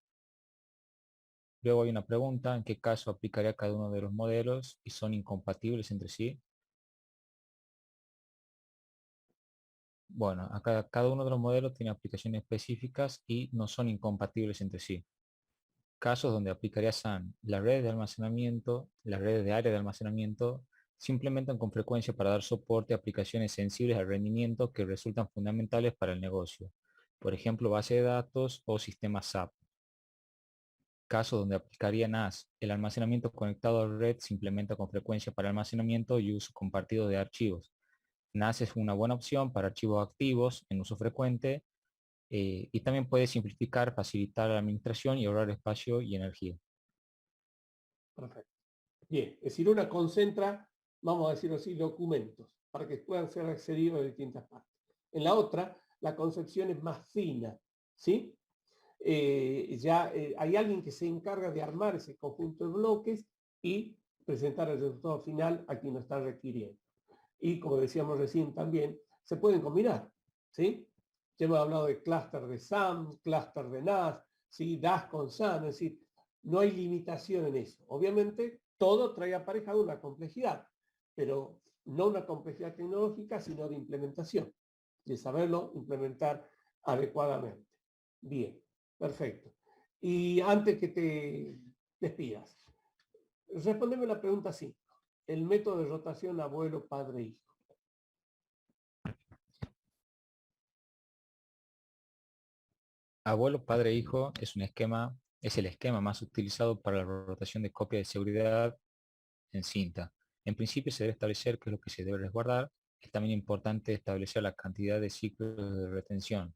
Luego hay una pregunta, ¿en qué caso aplicaría cada uno de los modelos y son incompatibles entre sí? Bueno, acá cada uno de los modelos tiene aplicaciones específicas y no son incompatibles entre sí. Casos donde aplicaría SAN, las redes de almacenamiento, las redes de área de almacenamiento, se implementan con frecuencia para dar soporte a aplicaciones sensibles al rendimiento que resultan fundamentales para el negocio. Por ejemplo, base de datos o sistemas SAP. Casos donde aplicaría NAS, el almacenamiento conectado a red se implementa con frecuencia para almacenamiento y uso compartido de archivos. NAS es una buena opción para archivos activos en uso frecuente y también puede simplificar, facilitar la administración y ahorrar espacio y energía. Perfecto. Bien, es decir, una concentra, vamos a decirlo así, documentos para que puedan ser accedidos de distintas partes. En la otra, la concepción es más fina, ¿sí? Hay alguien que se encarga de armar ese conjunto de bloques y presentar el resultado final a quien lo está requiriendo. Y como decíamos recién también, se pueden combinar, ¿sí? Ya hemos hablado de clúster de SAM, clúster de NAS, ¿sí? DAS con SAM, es decir, no hay limitación en eso. Obviamente, todo trae aparejado una complejidad, pero no una complejidad tecnológica, sino de implementación, de saberlo implementar adecuadamente. Bien, perfecto. Y antes que te despidas, respóndeme la pregunta 5. El método de rotación abuelo, padre, hijo. Abuelo, padre, hijo es el esquema más utilizado para la rotación de copia de seguridad en cinta. En principio se debe establecer qué es lo que se debe resguardar. Es también importante establecer la cantidad de ciclos de retención.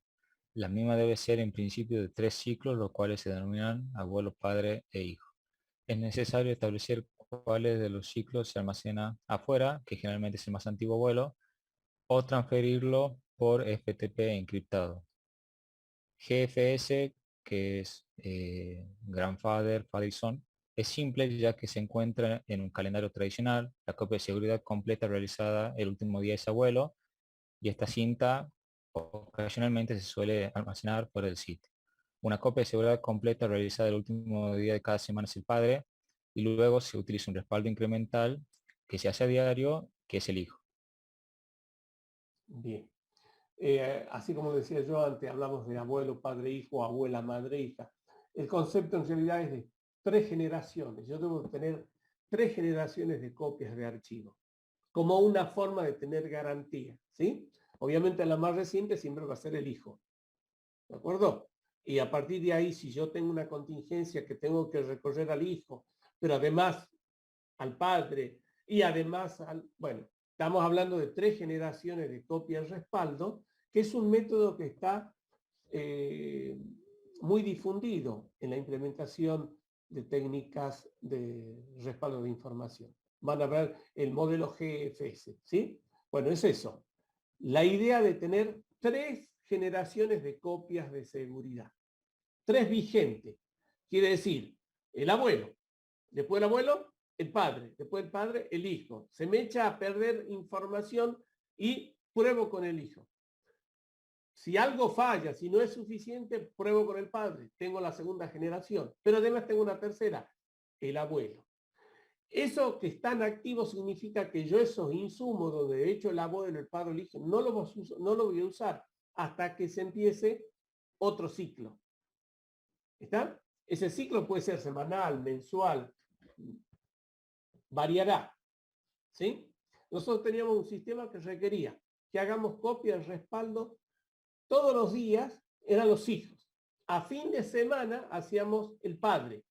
La misma debe ser en principio de 3 ciclos, los cuales se denominan abuelo, padre e hijo. Es necesario establecer cuáles de los ciclos se almacena afuera, que generalmente es el más antiguo abuelo, o transferirlo por FTP encriptado. GFS, que es Grandfather, Father y Son, es simple ya que se encuentra en un calendario tradicional. La copia de seguridad completa realizada el último día es abuelo, y esta cinta ocasionalmente se suele almacenar fuera del sitio. Una copia de seguridad completa realizada el último día de cada semana es el padre, y luego se utiliza un respaldo incremental que se hace a diario, que es el hijo. Bien. Así como decía yo antes, hablamos de abuelo, padre, hijo, abuela, madre, hija. El concepto en realidad es de 3 generaciones. Yo debo tener 3 generaciones de copias de archivo, como una forma de tener garantía, ¿sí? Obviamente la más reciente siempre va a ser el hijo, ¿de acuerdo? Y a partir de ahí, si yo tengo una contingencia que tengo que recorrer al hijo, pero además al padre y además bueno, estamos hablando de 3 generaciones de copias respaldo, que es un método que está muy difundido en la implementación de técnicas de respaldo de información. Van a ver el modelo GFS, ¿sí? Bueno, es eso. La idea de tener 3 generaciones de copias de seguridad. 3 vigentes. Quiere decir, el abuelo, después el abuelo, el padre, después el padre, el hijo. Se me echa a perder información y pruebo con el hijo. Si algo falla, si no es suficiente, pruebo con el padre. Tengo la segunda generación, pero además tengo una tercera, el abuelo. Eso que están activos significa que yo esos insumos donde he hecho el abuelo, el padre, el hijo, no lo voy a usar hasta que se empiece otro ciclo. ¿Está? Ese ciclo puede ser semanal, mensual, variará. ¿Sí? Nosotros teníamos un sistema que requería que hagamos copia de respaldo todos los días, eran los hijos. A fin de semana hacíamos el padre.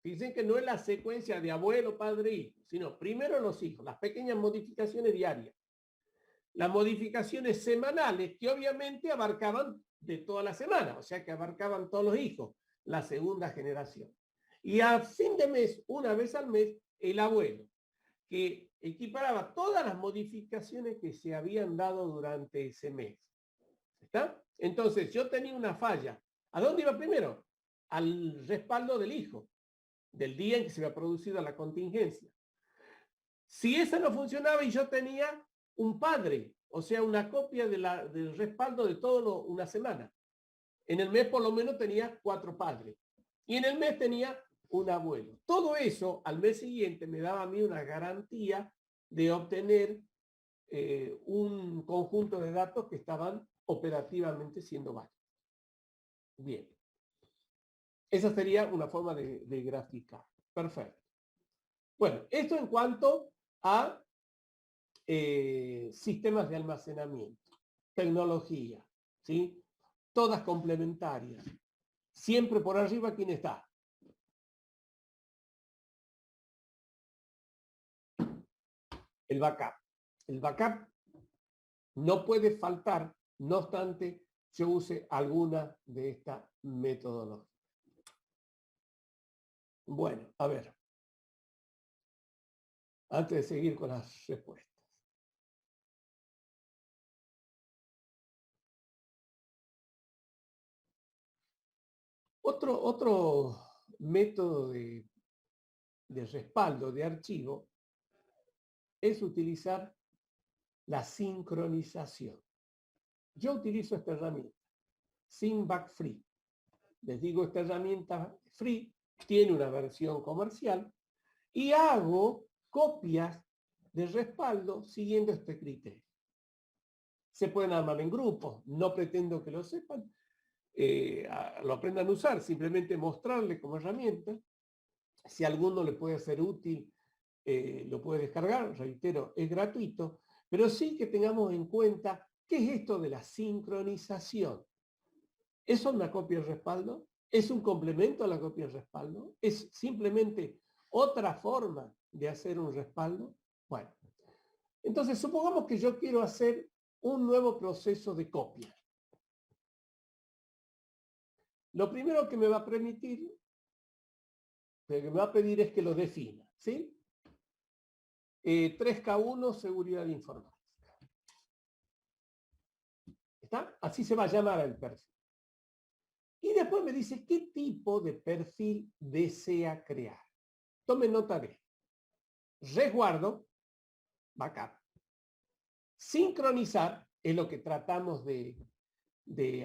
Fíjense que no es la secuencia de abuelo, padre, hijo, sino primero los hijos, las pequeñas modificaciones diarias. Las modificaciones semanales que obviamente abarcaban de toda la semana, o sea que abarcaban todos los hijos, la segunda generación. Y a fin de mes, una vez al mes, el abuelo, que equiparaba todas las modificaciones que se habían dado durante ese mes. ¿Está? Entonces, yo tenía una falla. ¿A dónde iba primero? Al respaldo del hijo, del día en que se había producido la contingencia. Si esa no funcionaba y yo tenía un padre, o sea, una copia del respaldo de todo una semana. En el mes por lo menos tenía 4 padres. Y en el mes tenía un abuelo. Todo eso al mes siguiente me daba a mí una garantía de obtener un conjunto de datos que estaban operativamente siendo válidos. Bien. Esa sería una forma de graficar. Perfecto. Bueno, esto en cuanto a sistemas de almacenamiento, tecnología, ¿sí? Todas complementarias. Siempre por arriba, ¿quién está? El backup. El backup no puede faltar, no obstante, yo use alguna de estas metodologías. Bueno, a ver. antes de seguir con las respuestas. Otro método de respaldo de archivo es utilizar la sincronización. Yo utilizo esta herramienta, SyncBack Free. Les digo, esta herramienta free tiene una versión comercial y hago copias de respaldo siguiendo este criterio. Se pueden armar en grupos, no pretendo que lo sepan, lo aprendan a usar, simplemente mostrarle como herramienta. Si a alguno le puede ser útil, lo puede descargar, reitero, es gratuito, pero sí que tengamos en cuenta qué es esto de la sincronización. ¿Es una copia de respaldo? ¿Es un complemento a la copia de respaldo? ¿Es simplemente otra forma de hacer un respaldo? Bueno, entonces supongamos que yo quiero hacer un nuevo proceso de copia. Lo primero que me va a permitir, que me va a pedir es que lo defina, ¿sí? 3K1 seguridad informática. ¿Está? Así se va a llamar el perfil. Y después me dice qué tipo de perfil desea crear. Tome nota de esto. Resguardo, backup. Sincronizar es lo que tratamos de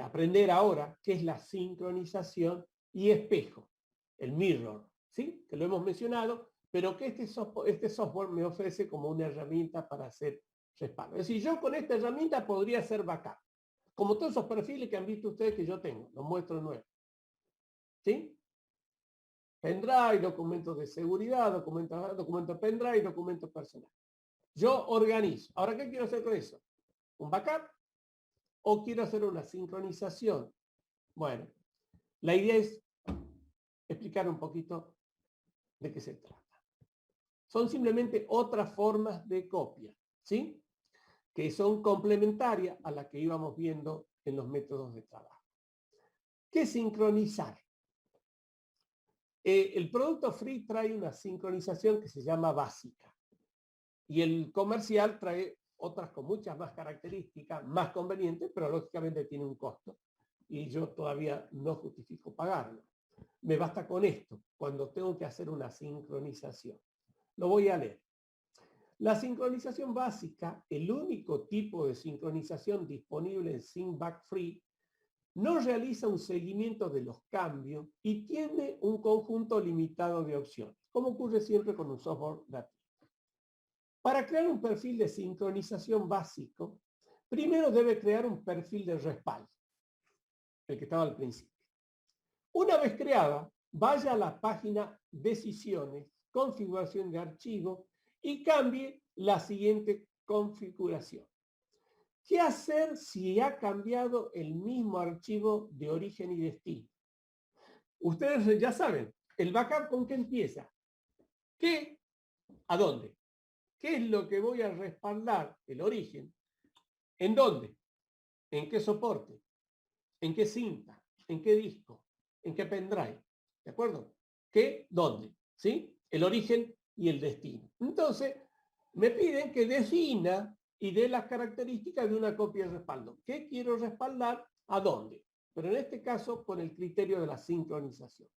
aprender ahora, que es la sincronización, y espejo, el mirror, ¿sí? Que lo hemos mencionado, pero que este software me ofrece como una herramienta para hacer respaldo. Es decir, yo con esta herramienta podría hacer backup, como todos esos perfiles que han visto ustedes que yo tengo, los muestro nuevos. ¿Sí? Pendrive, documentos de seguridad, documentos pendrive, documentos personales. Yo organizo. Ahora, ¿qué quiero hacer con eso? ¿Un backup? ¿O quiero hacer una sincronización? Bueno, la idea es explicar un poquito de qué se trata. Son simplemente otras formas de copia, ¿sí? Que son complementarias a las que íbamos viendo en los métodos de trabajo. ¿Qué es sincronizar? El producto free trae una sincronización que se llama básica. Y el comercial trae otras con muchas más características, más convenientes, pero lógicamente tiene un costo. Y yo todavía no justifico pagarlo. Me basta con esto, cuando tengo que hacer una sincronización. Lo voy a leer. La sincronización básica, el único tipo de sincronización disponible en SyncBack Free, no realiza un seguimiento de los cambios y tiene un conjunto limitado de opciones, como ocurre siempre con un software gratuito. Para crear un perfil de sincronización básico, primero debe crear un perfil de respaldo, el que estaba al principio. Una vez creada, vaya a la página Decisiones, Configuración de archivo y cambie la siguiente configuración. ¿Qué hacer si ha cambiado el mismo archivo de origen y destino? Ustedes ya saben, el backup ¿con qué empieza? ¿Qué? ¿A dónde? ¿Qué es lo que voy a respaldar? El origen. ¿En dónde? ¿En qué soporte? ¿En qué cinta? ¿En qué disco? ¿En qué pendrive? ¿De acuerdo? ¿Qué? ¿Dónde? ¿Sí? El origen y el destino. Entonces, me piden que defina y dé las características de una copia de respaldo. ¿Qué quiero respaldar? ¿A dónde? Pero en este caso, con el criterio de la sincronización.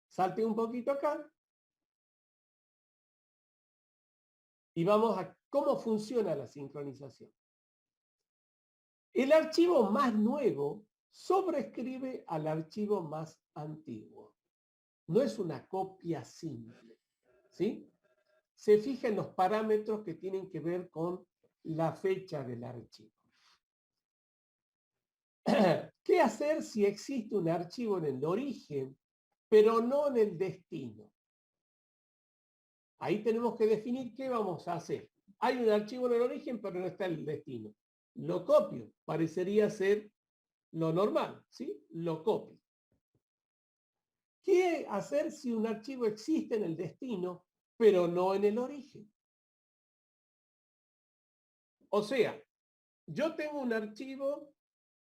Salte un poquito acá. Y vamos a cómo funciona la sincronización. El archivo más nuevo sobrescribe al archivo más antiguo. No es una copia simple, ¿sí? Se fija en los parámetros que tienen que ver con la fecha del archivo. ¿Qué hacer si existe un archivo en el origen, pero no en el destino? Ahí tenemos que definir qué vamos a hacer. Hay un archivo en el origen, pero no está en el destino. Lo copio. Parecería ser lo normal, ¿sí? Lo copio. ¿Qué hacer si un archivo existe en el destino, pero no en el origen? O sea, yo tengo un archivo,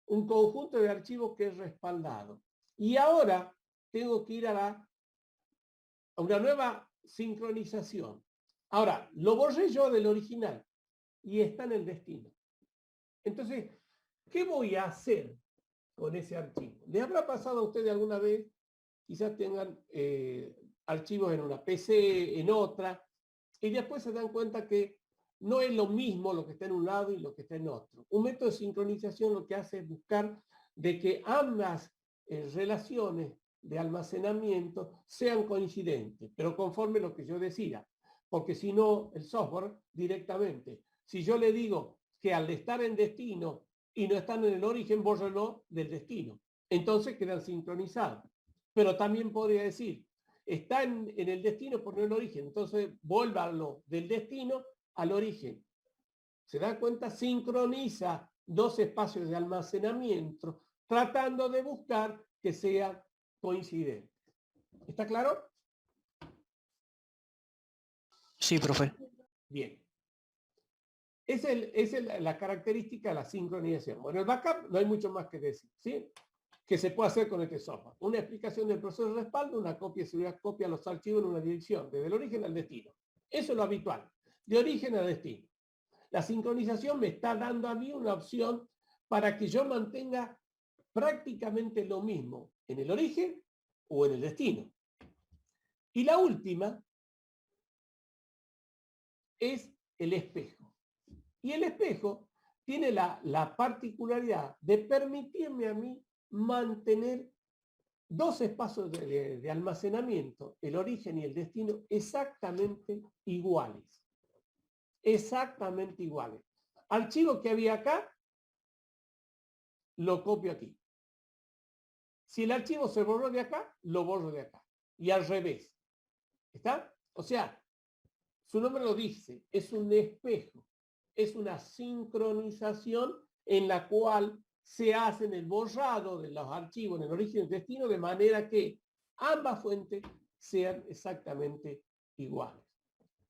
un conjunto de archivos que es respaldado. Y ahora tengo que ir a una nueva sincronización. Ahora, lo borré yo del original y está en el destino. Entonces, ¿qué voy a hacer con ese archivo? ¿Les habrá pasado a ustedes alguna vez? Quizás tengan archivos en una PC, en otra, y después se dan cuenta que no es lo mismo lo que está en un lado y lo que está en otro. Un método de sincronización lo que hace es buscar de que ambas relaciones de almacenamiento sean coincidentes, pero conforme lo que yo decida. Porque si no, el software directamente, si yo le digo que al estar en destino y no están en el origen, bórralo del destino. Entonces quedan sincronizados. Pero también podría decir, está en el destino por no el origen, entonces vuélvalo del destino al origen. ¿Se da cuenta? Sincroniza dos espacios de almacenamiento tratando de buscar que sean coincidentes. ¿Está claro? Sí, profe. Bien. Esa es la característica de la sincronización. Bueno, el backup no hay mucho más que decir, ¿sí? Que se puede hacer con este software. Una explicación del proceso de respaldo, una copia de seguridad, copia los archivos en una dirección, desde el origen al destino. Eso es lo habitual, de origen a destino. La sincronización me está dando a mí una opción para que yo mantenga prácticamente lo mismo en el origen o en el destino. Y la última es el espejo. Y el espejo tiene la particularidad de permitirme a mí mantener dos espacios de almacenamiento, el origen y el destino, exactamente iguales. Exactamente iguales. Archivo que había acá, lo copio aquí. Si el archivo se borró de acá, lo borro de acá. Y al revés. ¿Está? O sea, su nombre lo dice, es un espejo. Es una sincronización en la cual se hace el borrado de los archivos en el origen y el destino de manera que ambas fuentes sean exactamente iguales.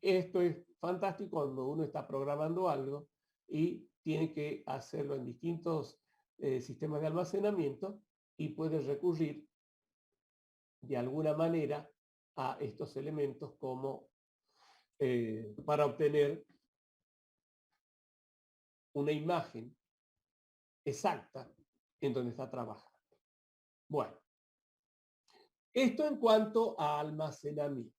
Esto es fantástico cuando uno está programando algo y tiene que hacerlo en distintos sistemas de almacenamiento y puede recurrir de alguna manera a estos elementos como para obtener una imagen exacta en donde está trabajando. Bueno, esto en cuanto a almacenamiento.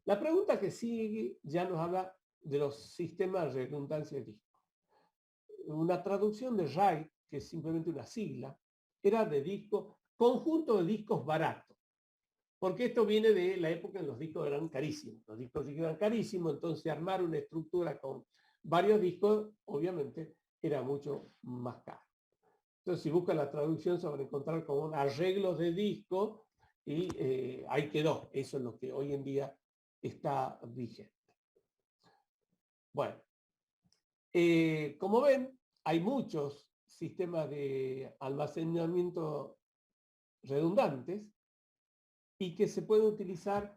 La pregunta que sigue ya nos habla de los sistemas de redundancia de disco. Una traducción de RAID, que es simplemente una sigla, era de disco, conjunto de discos baratos. Porque esto viene de la época en que los discos eran carísimos. Los discos eran carísimos, entonces armar una estructura con varios discos, obviamente, era mucho más caro. Entonces, si buscan la traducción, se van a encontrar con un arreglo de disco y ahí quedó. Eso es lo que hoy en día está vigente. Bueno, como ven, hay muchos sistemas de almacenamiento redundantes y que se pueden utilizar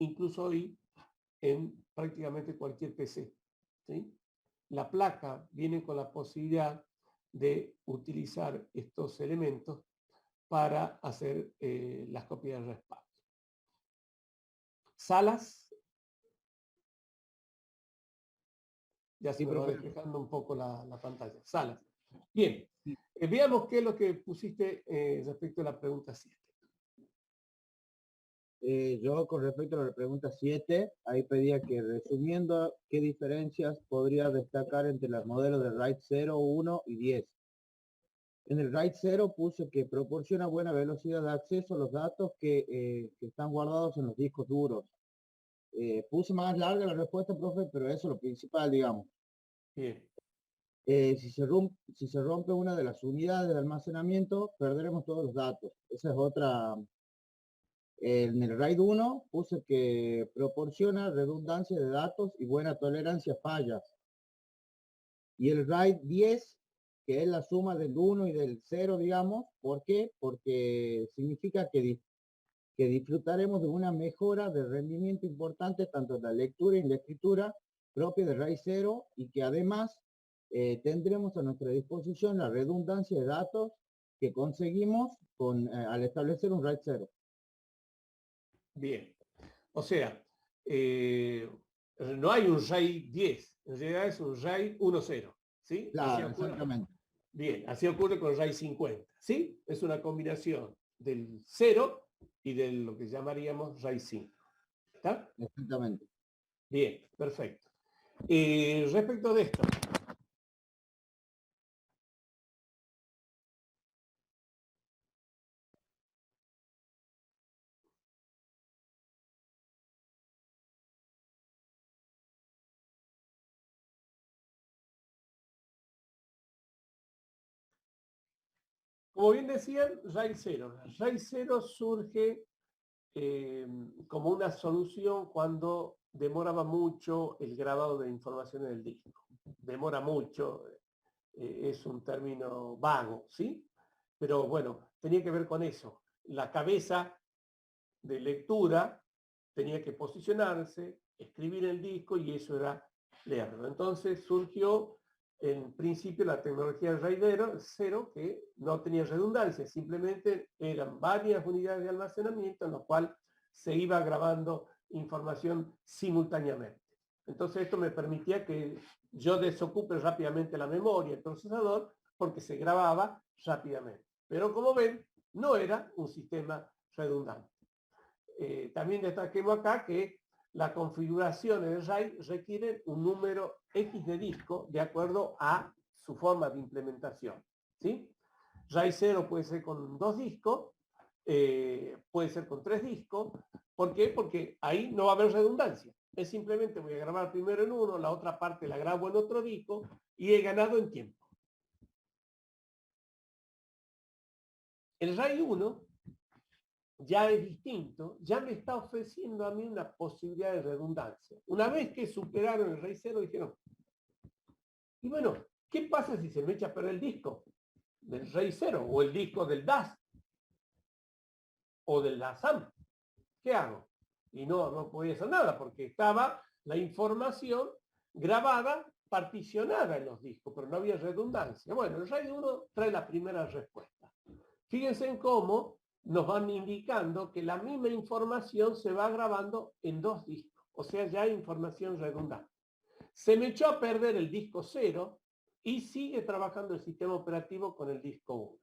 incluso hoy en prácticamente cualquier PC. ¿Sí? La placa viene con la posibilidad de utilizar estos elementos para hacer las copias de respaldo. Salas. Ya se me va despejando un poco la pantalla. Salas. Bien. Veamos qué es lo que pusiste respecto a la pregunta 7. Yo con respecto a la pregunta 7, ahí pedía que resumiendo qué diferencias podría destacar entre los modelos de RAID 0, 1 y 10. En el RAID 0 puse que proporciona buena velocidad de acceso a los datos que están guardados en los discos duros. Puse más larga la respuesta, profe, pero eso es lo principal, digamos. Bien. Si se rompe una de las unidades de almacenamiento, perderemos todos los datos. Esa es otra. En el RAID 1 puse que proporciona redundancia de datos y buena tolerancia a fallas. Y el RAID 10, que es la suma del 1 y del 0, digamos. ¿Por qué? Porque significa que disfrutaremos de una mejora de rendimiento importante tanto en la lectura y en la escritura propia del RAID 0 y que además tendremos a nuestra disposición la redundancia de datos que conseguimos al establecer un RAID 0. Bien. O sea, no hay un RAID 10, en realidad es un RAID 1.0, ¿sí? Claro, exactamente. Bien, así ocurre con RAID 50, ¿sí? Es una combinación del 0 y de lo que llamaríamos RAID 5. ¿Está? Exactamente. Bien, perfecto. Respecto de esto, como bien decían, RAID 0. RAID 0 surge como una solución cuando demoraba mucho el grabado de información en el disco. Demora mucho, es un término vago, ¿sí? Pero bueno, tenía que ver con eso. La cabeza de lectura tenía que posicionarse, escribir el disco y eso era leerlo. Entonces surgió en principio la tecnología RAID 0 que no tenía redundancia, simplemente eran varias unidades de almacenamiento en las cuales se iba grabando información simultáneamente. Entonces esto me permitía que yo desocupe rápidamente la memoria, el procesador, porque se grababa rápidamente. Pero como ven, no era un sistema redundante. También destaquemos acá que las configuraciones de RAID requieren un número X de disco de acuerdo a su forma de implementación, ¿sí? RAID 0 puede ser con 2 discos, puede ser con 3 discos. ¿Por qué? Porque ahí no va a haber redundancia. Es simplemente voy a grabar primero en uno, la otra parte la grabo en otro disco y he ganado en tiempo. El RAID 1 ya es distinto, ya me está ofreciendo a mí una posibilidad de redundancia. Una vez que superaron el RAID 0, dijeron, y bueno, ¿qué pasa si se me echa a perder el disco del RAID 0 o el disco del DAS o del DASAM? ¿Qué hago? Y no podía hacer nada porque estaba la información grabada, particionada en los discos, pero no había redundancia. Bueno, el RAID 1 trae la primera respuesta. Fíjense en cómo nos van indicando que la misma información se va grabando en 2 discos, o sea, ya hay información redundante. Se me echó a perder el disco 0 y sigue trabajando el sistema operativo con el disco 1.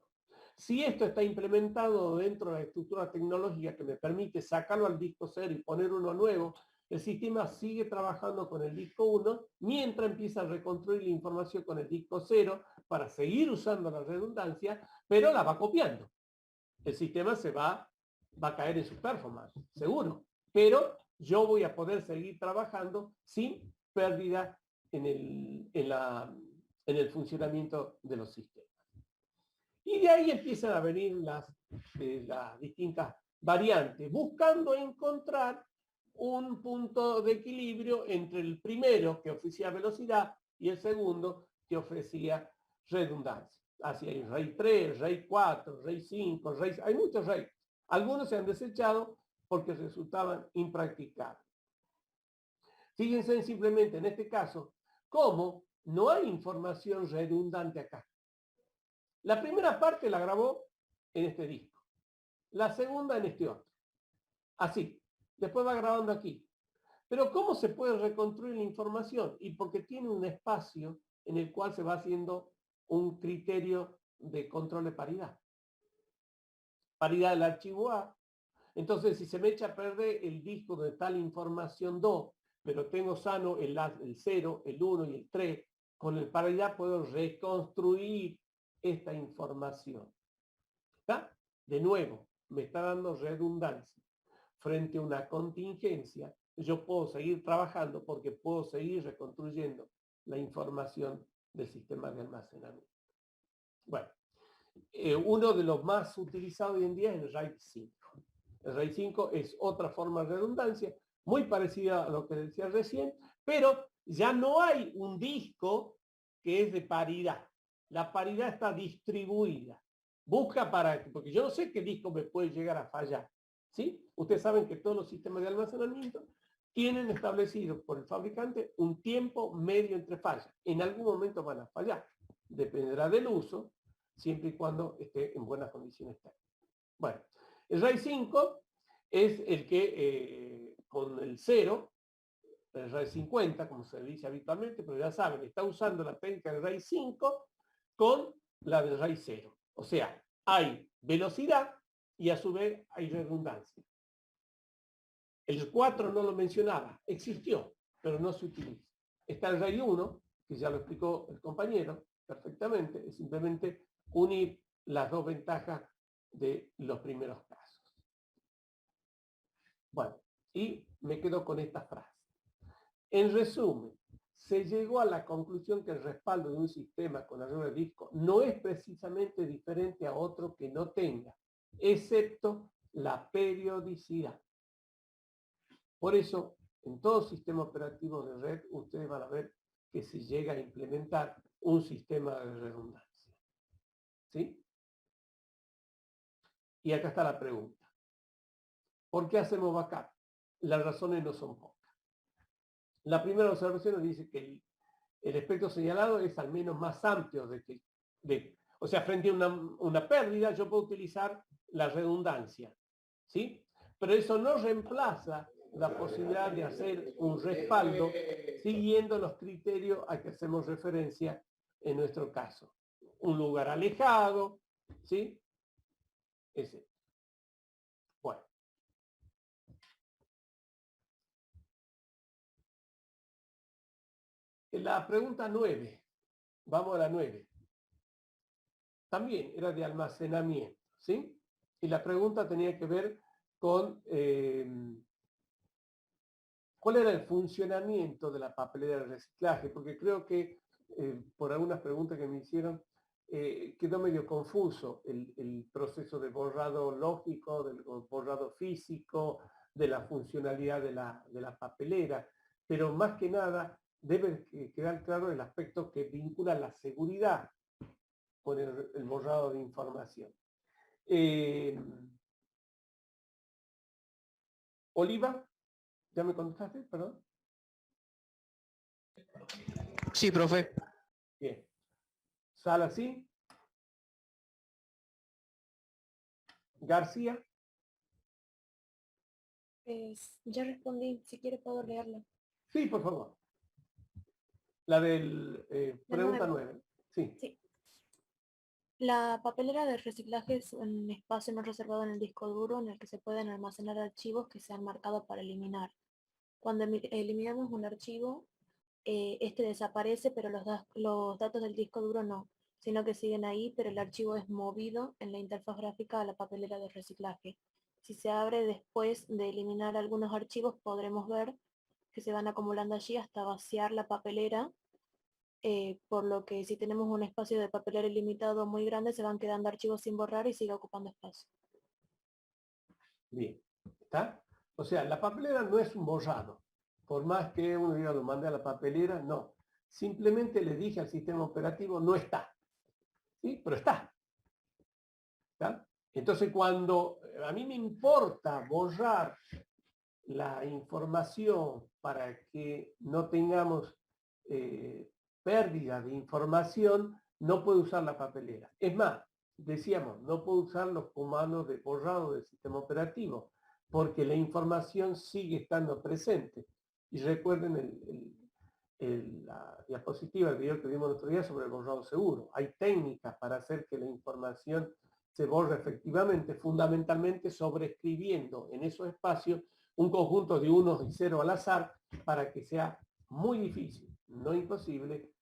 Si esto está implementado dentro de la estructura tecnológica que me permite sacarlo al disco 0 y poner uno nuevo, el sistema sigue trabajando con el disco 1 mientras empieza a reconstruir la información con el disco 0 para seguir usando la redundancia, pero la va copiando. El sistema se va a caer en su performance, seguro. Pero yo voy a poder seguir trabajando sin pérdida en el funcionamiento de los sistemas. Y de ahí empiezan a venir las distintas variantes, buscando encontrar un punto de equilibrio entre el primero, que ofrecía velocidad, y el segundo, que ofrecía redundancia. Así hay RAID 3, RAID 4, RAID 5, RAID... Hay muchos RAID. Algunos se han desechado porque resultaban impracticables. Fíjense simplemente en este caso cómo no hay información redundante acá. La primera parte la grabó en este disco. La segunda en este otro. Así. Después va grabando aquí. Pero ¿cómo se puede reconstruir la información? Y porque tiene un espacio en el cual se va haciendo un criterio de control de paridad. Paridad del archivo A. Entonces, si se me echa a perder el disco donde está la información 2, pero tengo sano el 0, el 1 y el 3, con el paridad puedo reconstruir esta información. ¿Está? De nuevo, me está dando redundancia. Frente a una contingencia, yo puedo seguir trabajando porque puedo seguir reconstruyendo la información del sistema de almacenamiento. Bueno, uno de los más utilizados hoy en día es el RAID 5. El RAID 5 es otra forma de redundancia, muy parecida a lo que decía recién, pero ya no hay un disco que es de paridad. La paridad está distribuida. Busca porque yo no sé qué disco me puede llegar a fallar. ¿Sí? Ustedes saben que todos los sistemas de almacenamiento tienen establecido por el fabricante un tiempo medio entre fallas. En algún momento van a fallar. Dependerá del uso, siempre y cuando esté en buenas condiciones técnicas. Bueno, el RAID 5 es el que con el 0, el RAID 50, como se dice habitualmente, pero ya saben, está usando la técnica del RAID 5 con la del RAID 0. O sea, hay velocidad y a su vez hay redundancia. El 4 no lo mencionaba, existió, pero no se utiliza. Está el RAID 1, que ya lo explicó el compañero perfectamente, es simplemente unir las dos ventajas de los primeros casos. Bueno, y me quedo con esta frase. En resumen, se llegó a la conclusión que el respaldo de un sistema con arreglo de disco no es precisamente diferente a otro que no tenga, excepto la periodicidad. Por eso, en todo sistema operativo de red, ustedes van a ver que se llega a implementar un sistema de redundancia. ¿Sí? Y acá está la pregunta. ¿Por qué hacemos backup? Las razones no son pocas. La primera observación dice que el espectro señalado es al menos más amplio o sea, frente a una pérdida yo puedo utilizar la redundancia, ¿sí? Pero eso no reemplaza la posibilidad de hacer un respaldo siguiendo los criterios a que hacemos referencia en nuestro caso. Un lugar alejado, ¿sí? Ese. Bueno. La pregunta 9, vamos a la 9. También era de almacenamiento, ¿sí? Y la pregunta tenía que ver con cuál era el funcionamiento de la papelera de reciclaje, porque creo que por algunas preguntas que me hicieron quedó medio confuso el proceso de borrado lógico, del borrado físico, de la funcionalidad de la papelera, pero más que nada debe quedar claro el aspecto que vincula la seguridad con el borrado de información. Oliva, ¿ya me contestaste? Perdón. Sí, profe. Bien. Sala, sí. García. Ya respondí, si quiere puedo leerla. Sí, por favor. La del pregunta 9. Sí. Sí. La papelera de reciclaje es un espacio no reservado en el disco duro en el que se pueden almacenar archivos que se han marcado para eliminar. Cuando eliminamos un archivo, este desaparece, pero los datos del disco duro no, sino que siguen ahí, pero el archivo es movido en la interfaz gráfica a la papelera de reciclaje. Si se abre después de eliminar algunos archivos, podremos ver que se van acumulando allí hasta vaciar la papelera, por lo que si tenemos un espacio de papelera ilimitado muy grande, se van quedando archivos sin borrar y sigue ocupando espacio. Bien, ¿está? O sea, la papelera no es un borrado. Por más que uno diga lo mandé a la papelera, no. Simplemente le dije al sistema operativo, no está. ¿Sí? Pero está. ¿Está? Entonces, cuando a mí me importa borrar la información para que no tengamos pérdida de información, no puedo usar la papelera. Es más, decíamos, no puedo usar los comandos de borrado del sistema operativo, porque la información sigue estando presente. Y recuerden la diapositiva, el video que vimos el otro día sobre el borrado seguro. Hay técnicas para hacer que la información se borre efectivamente, fundamentalmente sobreescribiendo en esos espacios un conjunto de unos y ceros al azar para que sea muy difícil, no imposible,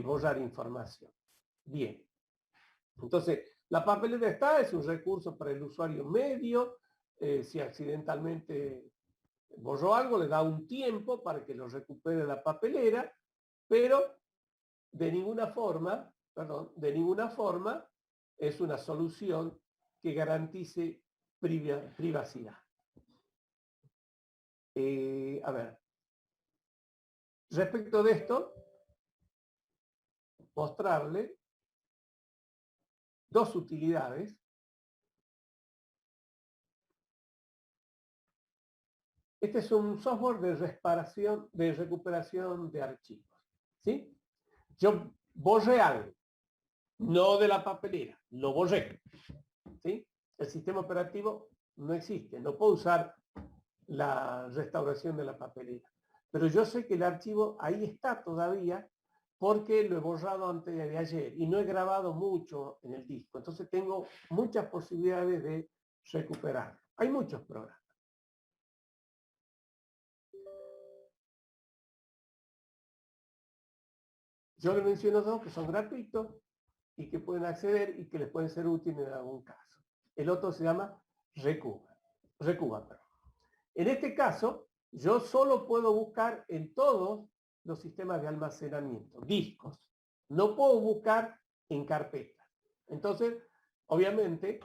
borrar información. Bien. Entonces, la papelera está, es un recurso para el usuario medio. Si accidentalmente borró algo, le da un tiempo para que lo recupere la papelera, pero de ninguna forma es una solución que garantice privacidad. A ver, respecto de esto, mostrarle dos utilidades. Este es un software de recuperación de archivos, ¿sí? Yo borré algo, no de la papelera, lo borré, ¿sí? El sistema operativo no existe, no puedo usar la restauración de la papelera. Pero yo sé que el archivo ahí está todavía porque lo he borrado antes de ayer y no he grabado mucho en el disco. Entonces tengo muchas posibilidades de recuperarlo. Hay muchos programas. Yo le menciono dos que son gratuitos y que pueden acceder y que les pueden ser útiles en algún caso. El otro se llama Recuba. En este caso, yo solo puedo buscar en todos los sistemas de almacenamiento, discos. No puedo buscar en carpetas. Entonces, obviamente,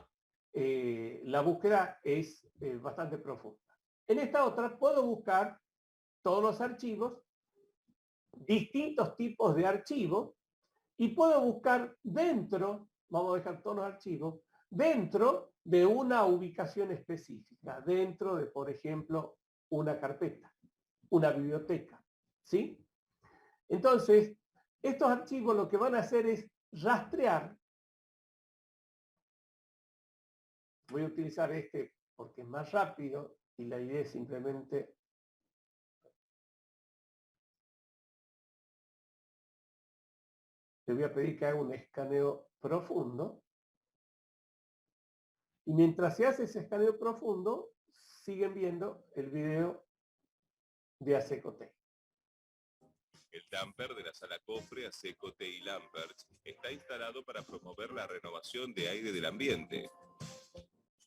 la búsqueda es bastante profunda. En esta otra puedo buscar todos los archivos, distintos tipos de archivos, y puedo buscar dentro, vamos a dejar todos los archivos, dentro de una ubicación específica, dentro de, por ejemplo, una carpeta, una biblioteca, ¿sí? Entonces, estos archivos lo que van a hacer es rastrear. Voy a utilizar este porque es más rápido y la idea es simplemente te voy a pedir que haga un escaneo profundo. Y mientras se hace ese escaneo profundo, siguen viendo el video de Acecote. El damper de la sala cofre Acecote y Lamperts está instalado para promover la renovación de aire del ambiente.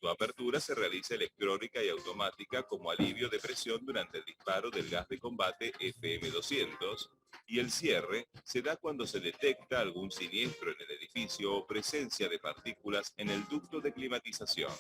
Su apertura se realiza electrónica y automática como alivio de presión durante el disparo del gas de combate FM200 y el cierre se da cuando se detecta algún siniestro en el edificio o presencia de partículas en el ducto de climatización.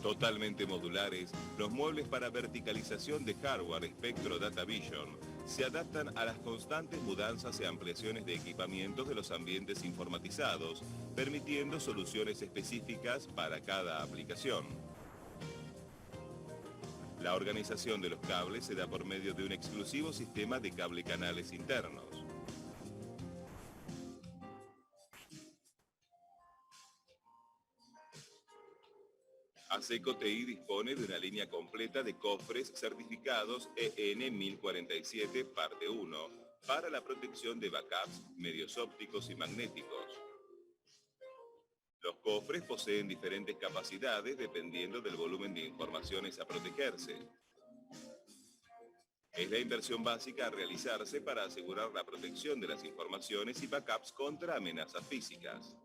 Totalmente modulares, los muebles para verticalización de hardware Spectro Data Vision se adaptan a las constantes mudanzas y ampliaciones de equipamientos de los ambientes informatizados, permitiendo soluciones específicas para cada aplicación. La organización de los cables se da por medio de un exclusivo sistema de cable canales internos. Acecote dispone de una línea completa de cofres certificados EN 1047 parte 1 para la protección de backups, medios ópticos y magnéticos. Los cofres poseen diferentes capacidades dependiendo del volumen de informaciones a protegerse. Es la inversión básica a realizarse para asegurar la protección de las informaciones y backups contra amenazas físicas.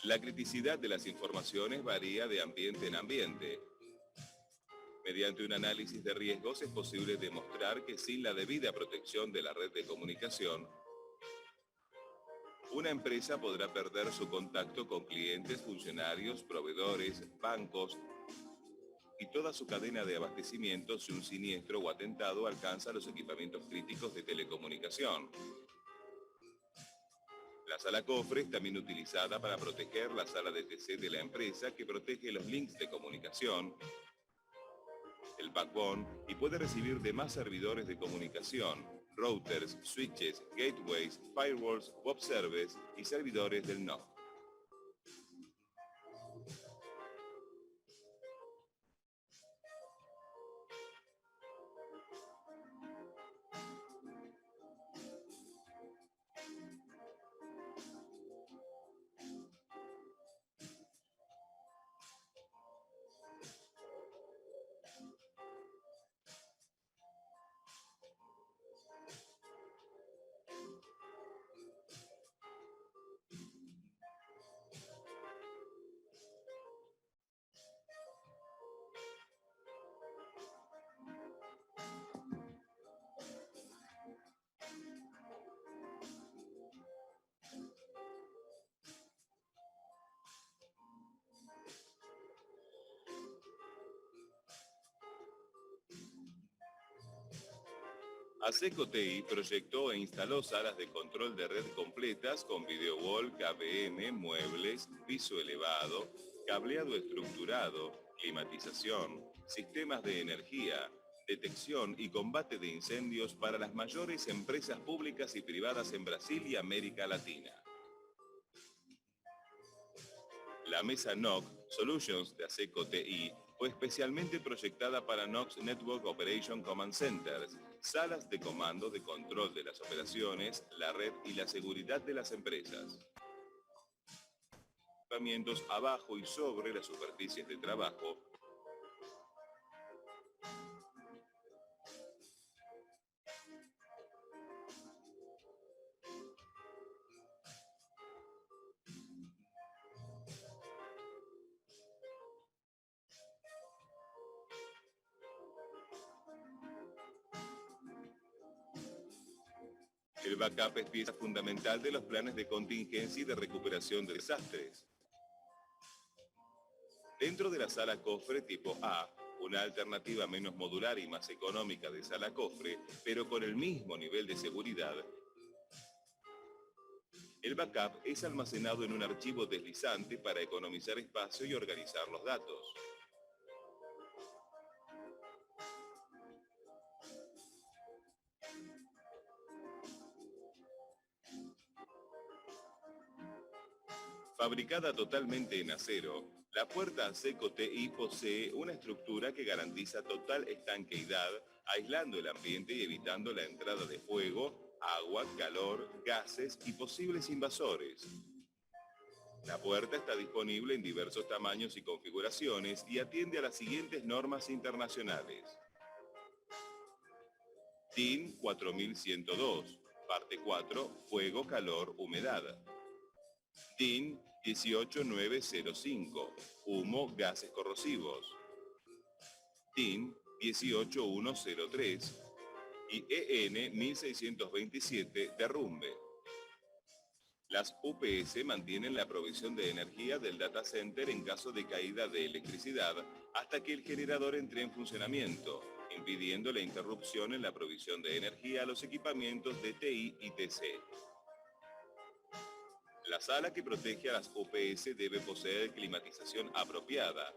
La criticidad de las informaciones varía de ambiente en ambiente. Mediante un análisis de riesgos es posible demostrar que sin la debida protección de la red de comunicación, una empresa podrá perder su contacto con clientes, funcionarios, proveedores, bancos y toda su cadena de abastecimiento si un siniestro o atentado alcanza los equipamientos críticos de telecomunicación. La sala cofre es también utilizada para proteger la sala de TC de la empresa que protege los links de comunicación, el backbone y puede recibir demás servidores de comunicación, routers, switches, gateways, firewalls, web servers y servidores del NOC. Aseco TI proyectó e instaló salas de control de red completas con video wall, KVM, muebles, piso elevado, cableado estructurado, climatización, sistemas de energía, detección y combate de incendios para las mayores empresas públicas y privadas en Brasil y América Latina. La mesa NOC Solutions de Aseco TI fue especialmente proyectada para NOC Network Operation Command Centers, salas de comando de control de las operaciones, la red y la seguridad de las empresas. Equipamientos abajo y sobre las superficies de trabajo. El backup es pieza fundamental de los planes de contingencia y de recuperación de desastres. Dentro de la sala cofre tipo A, una alternativa menos modular y más económica de sala cofre, pero con el mismo nivel de seguridad, el backup es almacenado en un archivo deslizante para economizar espacio y organizar los datos. Fabricada totalmente en acero, la puerta Aseco TI posee una estructura que garantiza total estanqueidad, aislando el ambiente y evitando la entrada de fuego, agua, calor, gases y posibles invasores. La puerta está disponible en diversos tamaños y configuraciones y atiende a las siguientes normas internacionales. DIN 4102, parte 4, fuego, calor, humedad. DIN 18905, humo, gases corrosivos. DIN 18103 y EN 1627, derrumbe. Las UPS mantienen la provisión de energía del data center en caso de caída de electricidad hasta que el generador entre en funcionamiento, impidiendo la interrupción en la provisión de energía a los equipamientos de TI y TC. La sala que protege a las UPS debe poseer climatización apropiada,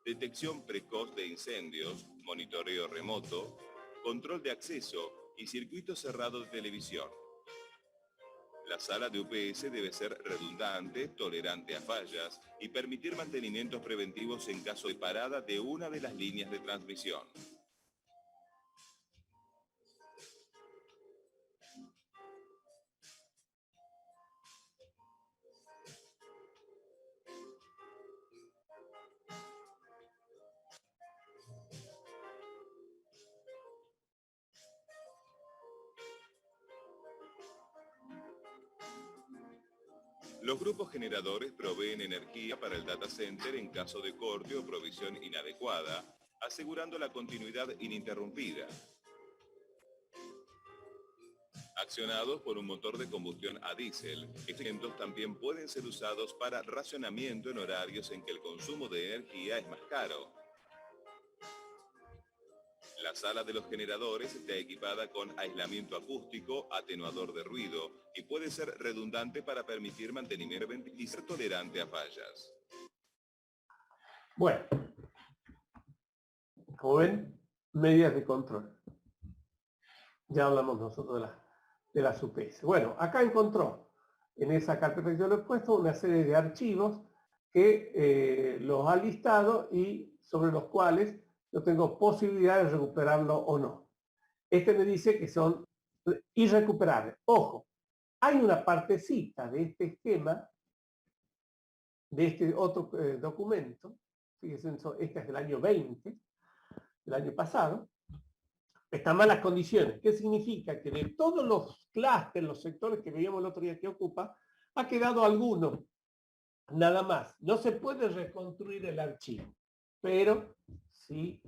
detección precoz de incendios, monitoreo remoto, control de acceso y circuito cerrado de televisión. La sala de UPS debe ser redundante, tolerante a fallas y permitir mantenimientos preventivos en caso de parada de una de las líneas de transmisión. Los grupos generadores proveen energía para el data center en caso de corte o provisión inadecuada, asegurando la continuidad ininterrumpida. Accionados por un motor de combustión a diésel, estos elementos también pueden ser usados para racionamiento en horarios en que el consumo de energía es más caro. La sala de los generadores está equipada con aislamiento acústico, atenuador de ruido y puede ser redundante para permitir mantenimiento y ser tolerante a fallas. Bueno, como ven, medidas de control. Ya hablamos nosotros de las UPS. Bueno, acá encontró en esa carpeta que yo le he puesto una serie de archivos que los ha listado y sobre los cuales yo tengo posibilidad de recuperarlo o no. Este me dice que son irrecuperables. Ojo, hay una partecita de este esquema, de este otro documento, fíjense, este es del año 20, del año pasado, están malas condiciones. ¿Qué significa? Que de todos los clústeres, los sectores que veíamos el otro día que ocupa, ha quedado alguno, nada más. No se puede reconstruir el archivo, pero sí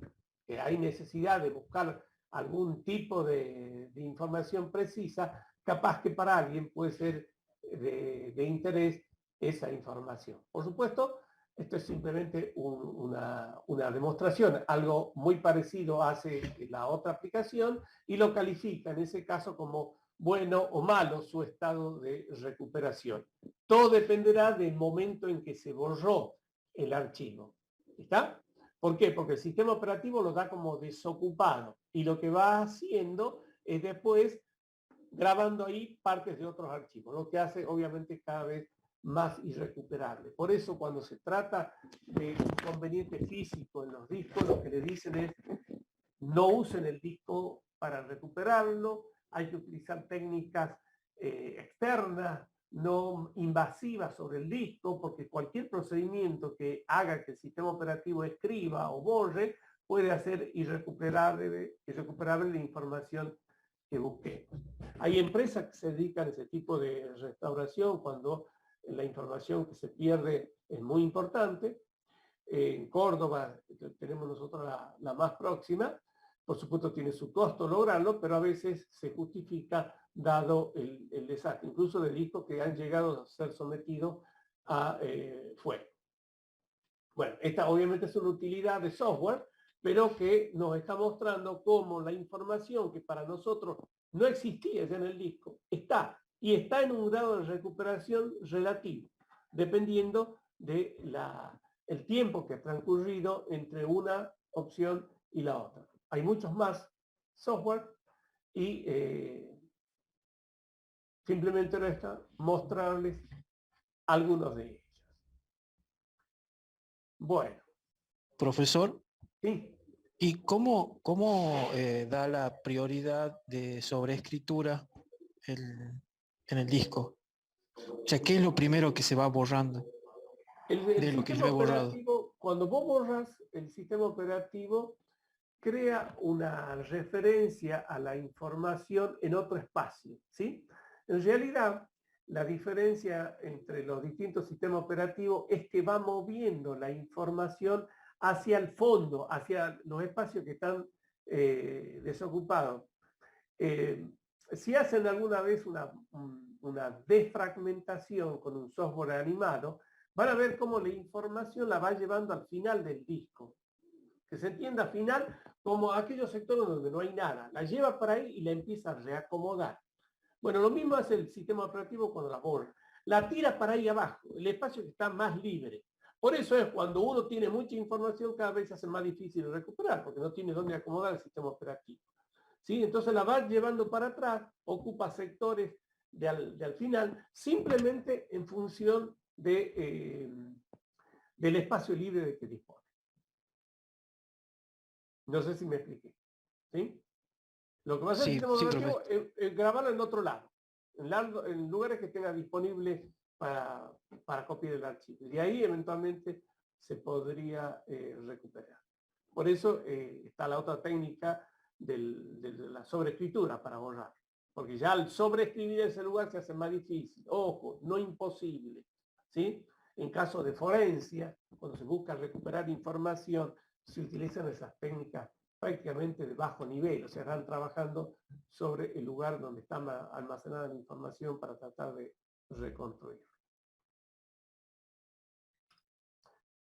que hay necesidad de buscar algún tipo de información precisa, capaz que para alguien puede ser de interés esa información. Por supuesto, esto es simplemente una demostración. Algo muy parecido hace la otra aplicación y lo califica en ese caso como bueno o malo su estado de recuperación. Todo dependerá del momento en que se borró el archivo. ¿Está? ¿Por qué? Porque el sistema operativo lo da como desocupado y lo que va haciendo es después grabando ahí partes de otros archivos, lo que hace obviamente cada vez más irrecuperable. Por eso cuando se trata de inconveniente físico en los discos, lo que le dicen es no usen el disco para recuperarlo, hay que utilizar técnicas externas, no invasivas sobre el disco, porque cualquier procedimiento que haga que el sistema operativo escriba o borre puede hacer irrecuperable la información que busquemos. Hay empresas que se dedican a ese tipo de restauración cuando la información que se pierde es muy importante. En Córdoba tenemos nosotros la más próxima. Por supuesto tiene su costo lograrlo, pero a veces se justifica dado el desastre, incluso de discos que han llegado a ser sometidos a fuego. Bueno, esta obviamente es una utilidad de software, pero que nos está mostrando cómo la información que para nosotros no existía ya en el disco, está, y está en un grado de recuperación relativo, dependiendo de el tiempo que ha transcurrido entre una opción y la otra. Hay muchos más software y simplemente resta mostrarles algunos de ellos. Bueno. Profesor. Sí. ¿Y cómo da la prioridad de sobreescritura en el disco? O sea, ¿qué es lo primero que se va borrando de lo que se ve borrado? Cuando vos borras, el sistema operativo crea una referencia a la información en otro espacio, ¿sí? En realidad, la diferencia entre los distintos sistemas operativos es que va moviendo la información hacia el fondo, hacia los espacios que están desocupados. Si hacen alguna vez una defragmentación con un software animado, van a ver cómo la información la va llevando al final del disco. Que se entienda final como aquellos sectores donde no hay nada. La lleva para ahí y la empieza a reacomodar. Bueno, lo mismo hace el sistema operativo cuando la borra. La tira para ahí abajo, el espacio que está más libre. Por eso es cuando uno tiene mucha información, cada vez se hace más difícil de recuperar, porque no tiene dónde acomodar el sistema operativo. ¿Sí? Entonces la va llevando para atrás, ocupa sectores de al final, simplemente en función del espacio libre de que dispone. No sé si me expliqué. ¿Sí? Lo que va a hacer el sistema operativo es grabarlo en otro lado, en lugares que tenga disponibles para copiar el archivo. Y ahí eventualmente se podría recuperar. Por eso está la otra técnica de la sobreescritura para borrar. Porque ya al sobreescribir ese lugar se hace más difícil. Ojo, no imposible. ¿Sí? En caso de forencia, cuando se busca recuperar información, se utilizan esas técnicas prácticamente de bajo nivel, o sea, están trabajando sobre el lugar donde está almacenada la información para tratar de reconstruir.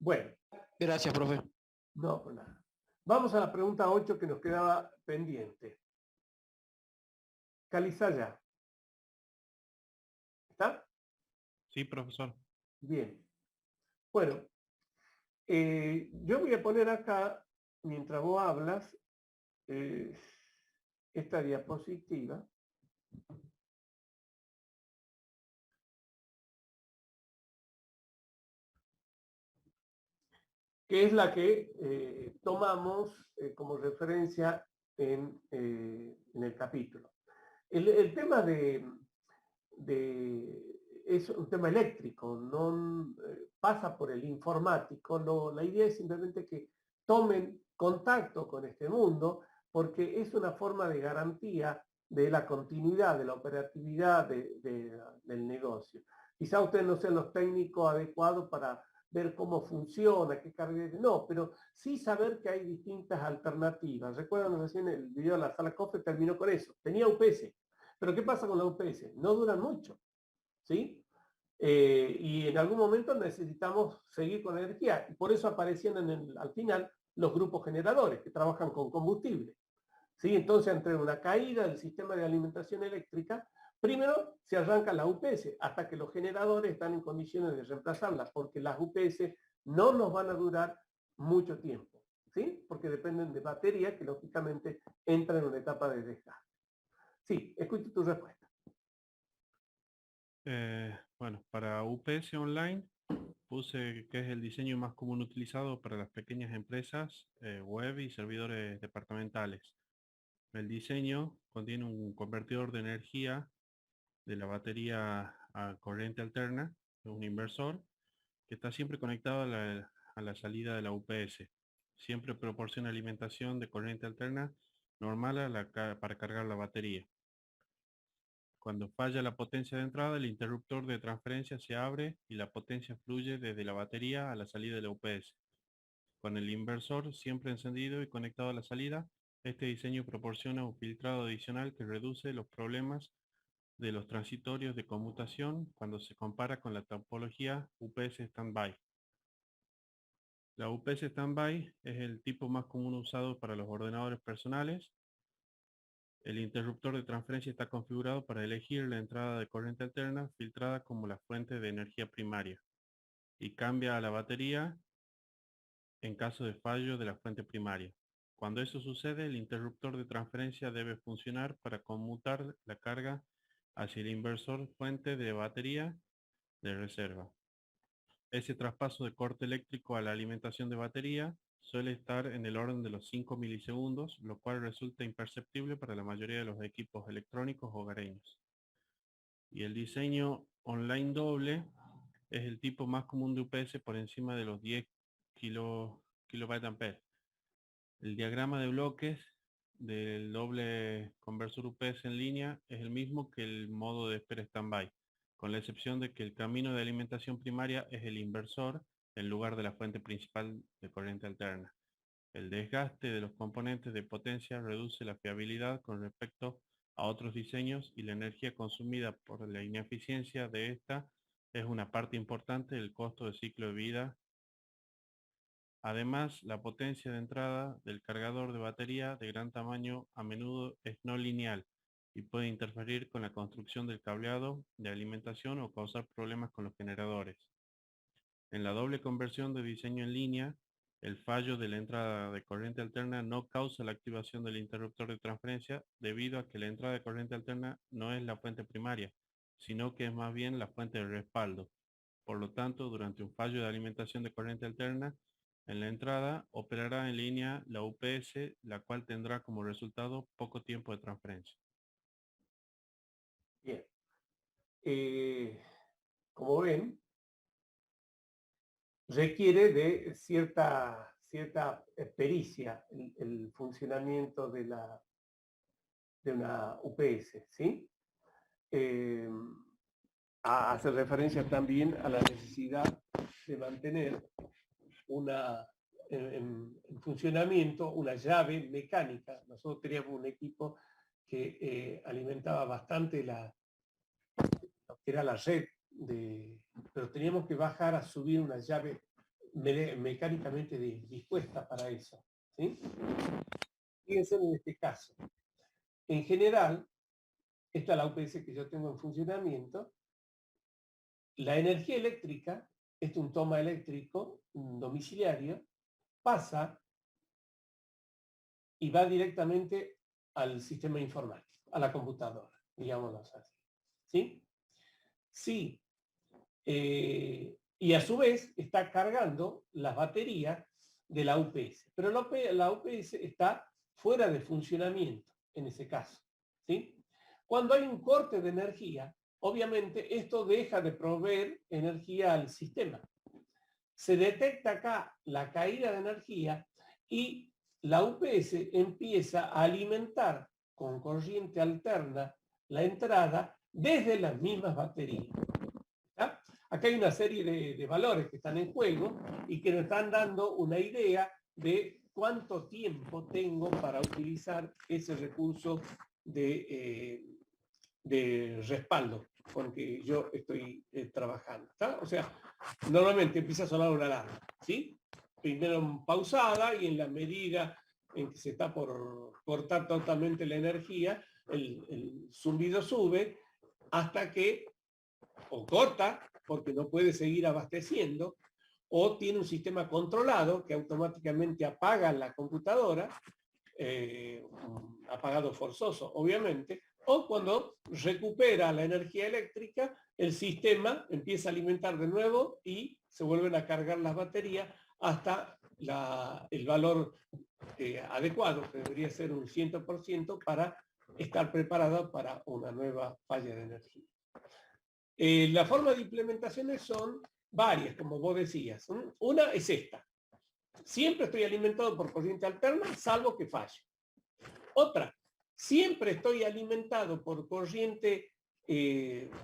Bueno. Gracias, profe. No, pues nada. Vamos a la pregunta 8 que nos quedaba pendiente. Calizaya. ¿Está? Sí, profesor. Bien. Bueno, yo voy a poner acá, mientras vos hablas, esta diapositiva. Que es la que tomamos como referencia en el capítulo. El tema es un tema eléctrico, no pasa por el informático, no, la idea es simplemente que tomen contacto con este mundo, porque es una forma de garantía de la continuidad, de la operatividad del negocio. Quizá ustedes no sean los técnicos adecuados para ver cómo funciona, qué carga, no, pero sí saber que hay distintas alternativas. Recuerdan recién el video de la sala COFRE terminó con eso, tenía UPS, pero ¿qué pasa con la UPS? No duran mucho, ¿sí? Y en algún momento necesitamos seguir con energía, y por eso aparecían al final los grupos generadores que trabajan con combustible, ¿sí? Entonces, entre una caída del sistema de alimentación eléctrica, primero se arranca la UPS hasta que los generadores están en condiciones de reemplazarlas, porque las UPS no nos van a durar mucho tiempo, ¿sí? Porque dependen de baterías que lógicamente entran en una etapa de desgaste. Sí, escucho tu respuesta. Bueno, para UPS Online puse que es el diseño más común utilizado para las pequeñas empresas web y servidores departamentales. El diseño contiene un convertidor de energía de la batería a corriente alterna, un inversor, que está siempre conectado a la salida de la UPS. Siempre proporciona alimentación de corriente alterna normal para cargar la batería. Cuando falla la potencia de entrada, el interruptor de transferencia se abre y la potencia fluye desde la batería a la salida de la UPS. Con el inversor siempre encendido y conectado a la salida, este diseño proporciona un filtrado adicional que reduce los problemas de los transitorios de conmutación cuando se compara con la topología UPS Standby. La UPS Standby es el tipo más común usado para los ordenadores personales. El interruptor de transferencia está configurado para elegir la entrada de corriente alterna filtrada como la fuente de energía primaria y cambia a la batería en caso de fallo de la fuente primaria. Cuando eso sucede, el interruptor de transferencia debe funcionar para conmutar la carga hacia el inversor fuente de batería de reserva. Ese traspaso de corte eléctrico a la alimentación de batería suele estar en el orden de los 5 milisegundos, lo cual resulta imperceptible para la mayoría de los equipos electrónicos hogareños. Y el diseño online doble es el tipo más común de UPS por encima de los 10 kVA. El diagrama de bloques del doble conversor UPS en línea es el mismo que el modo de espera standby, con la excepción de que el camino de alimentación primaria es el inversor en lugar de la fuente principal de corriente alterna. El desgaste de los componentes de potencia reduce la fiabilidad con respecto a otros diseños y la energía consumida por la ineficiencia de esta es una parte importante del costo de ciclo de vida. Además, la potencia de entrada del cargador de batería de gran tamaño a menudo es no lineal y puede interferir con la construcción del cableado de alimentación o causar problemas con los generadores. En la doble conversión de diseño en línea, el fallo de la entrada de corriente alterna no causa la activación del interruptor de transferencia debido a que la entrada de corriente alterna no es la fuente primaria, sino que es más bien la fuente de respaldo. Por lo tanto, durante un fallo de alimentación de corriente alterna, en la entrada operará en línea la UPS, la cual tendrá como resultado poco tiempo de transferencia. Bien. Como ven, requiere de cierta pericia el funcionamiento de una UPS, ¿sí? Hace referencia también a la necesidad de mantener en funcionamiento una llave mecánica. Nosotros teníamos un equipo que alimentaba bastante lo que era la red, pero teníamos que bajar a subir una llave mecánicamente dispuesta para eso, ¿sí? Fíjense en este caso. En general, esta es la UPS que yo tengo en funcionamiento. La energía eléctrica, este es un toma eléctrico domiciliario, pasa y va directamente al sistema informático, a la computadora, digámoslo así. ¿Sí? Sí. Y a su vez está cargando las baterías de la UPS. Pero la UPS está fuera de funcionamiento en ese caso. ¿Sí? Cuando hay un corte de energía, obviamente esto deja de proveer energía al sistema. Se detecta acá la caída de energía y la UPS empieza a alimentar con corriente alterna la entrada desde las mismas baterías. ¿Está? Acá hay una serie de valores que están en juego y que nos están dando una idea de cuánto tiempo tengo para utilizar ese recurso de respaldo con que yo estoy trabajando. ¿Está? O sea, normalmente empieza a sonar una alarma, ¿sí? Primero pausada y en la medida en que se está por cortar totalmente la energía, el zumbido sube hasta que o corta porque no puede seguir abasteciendo, o tiene un sistema controlado que automáticamente apaga la computadora, apagado forzoso obviamente, o cuando recupera la energía eléctrica, el sistema empieza a alimentar de nuevo y se vuelven a cargar las baterías hasta el valor adecuado, que debería ser un 100% para estar preparado para una nueva falla de energía. La forma de implementaciones son varias, como vos decías. Una es esta. Siempre estoy alimentado por corriente alterna, salvo que falle. Otra, siempre estoy alimentado por corriente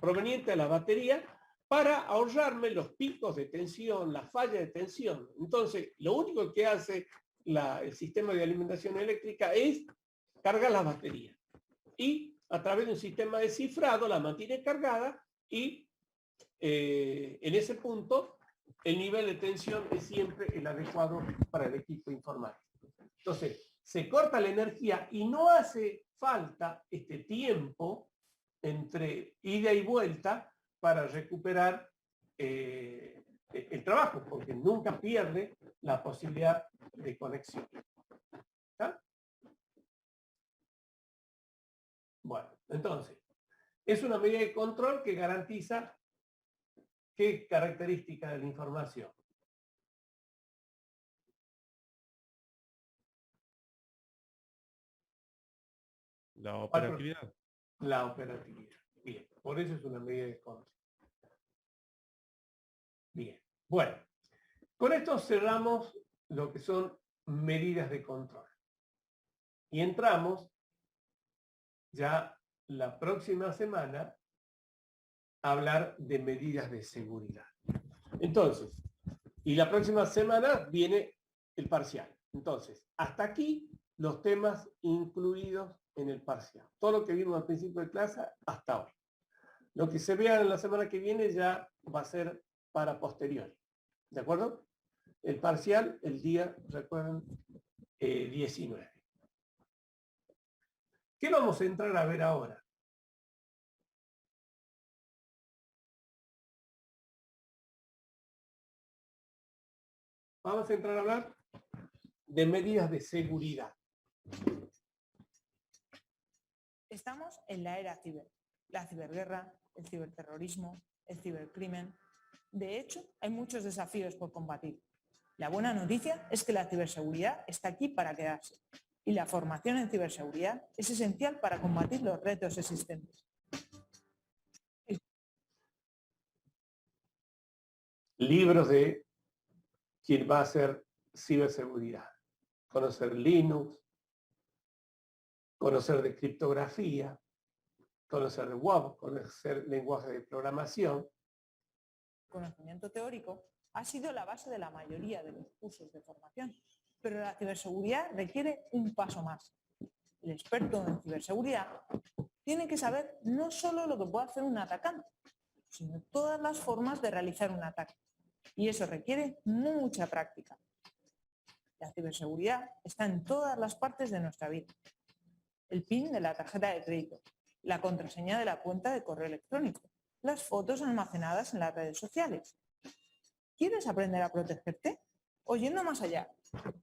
proveniente de la batería para ahorrarme los picos de tensión, la falla de tensión. Entonces, lo único que hace el sistema de alimentación eléctrica es cargar las baterías. Y a través de un sistema de cifrado la mantiene cargada y en ese punto el nivel de tensión es siempre el adecuado para el equipo informático. Entonces, se corta la energía y no hace falta este tiempo entre ida y vuelta para recuperar el trabajo, porque nunca pierde la posibilidad de conexión. ¿Está? Bueno, entonces, es una medida de control que garantiza qué características de la información. La operatividad. La operatividad. Bien, por eso es una medida de control. Bien, bueno, con esto cerramos lo que son medidas de control. Y entramos ya la próxima semana a hablar de medidas de seguridad. Entonces, y la próxima semana viene el parcial. Entonces, hasta aquí los temas incluidos en el parcial. Todo lo que vimos al principio de clase hasta hoy. Lo que se vea en la semana que viene ya va a ser para posterior. ¿De acuerdo? El parcial, el día, recuerden, 19. ¿Qué vamos a entrar a ver ahora? Vamos a entrar a hablar de medidas de seguridad. Estamos en la era ciber, la ciberguerra, el ciberterrorismo, el cibercrimen. De hecho, hay muchos desafíos por combatir. La buena noticia es que la ciberseguridad está aquí para quedarse y la formación en ciberseguridad es esencial para combatir los retos existentes. Libros de quien va a hacer ciberseguridad. Conocer Linux, conocer de criptografía, conocer de web, conocer lenguaje de programación. El conocimiento teórico ha sido la base de la mayoría de los cursos de formación, pero la ciberseguridad requiere un paso más. El experto en ciberseguridad tiene que saber no solo lo que puede hacer un atacante, sino todas las formas de realizar un ataque. Y eso requiere mucha práctica. La ciberseguridad está en todas las partes de nuestra vida. El PIN de la tarjeta de crédito, la contraseña de la cuenta de correo electrónico, las fotos almacenadas en las redes sociales. ¿Quieres aprender a protegerte? O yendo más allá,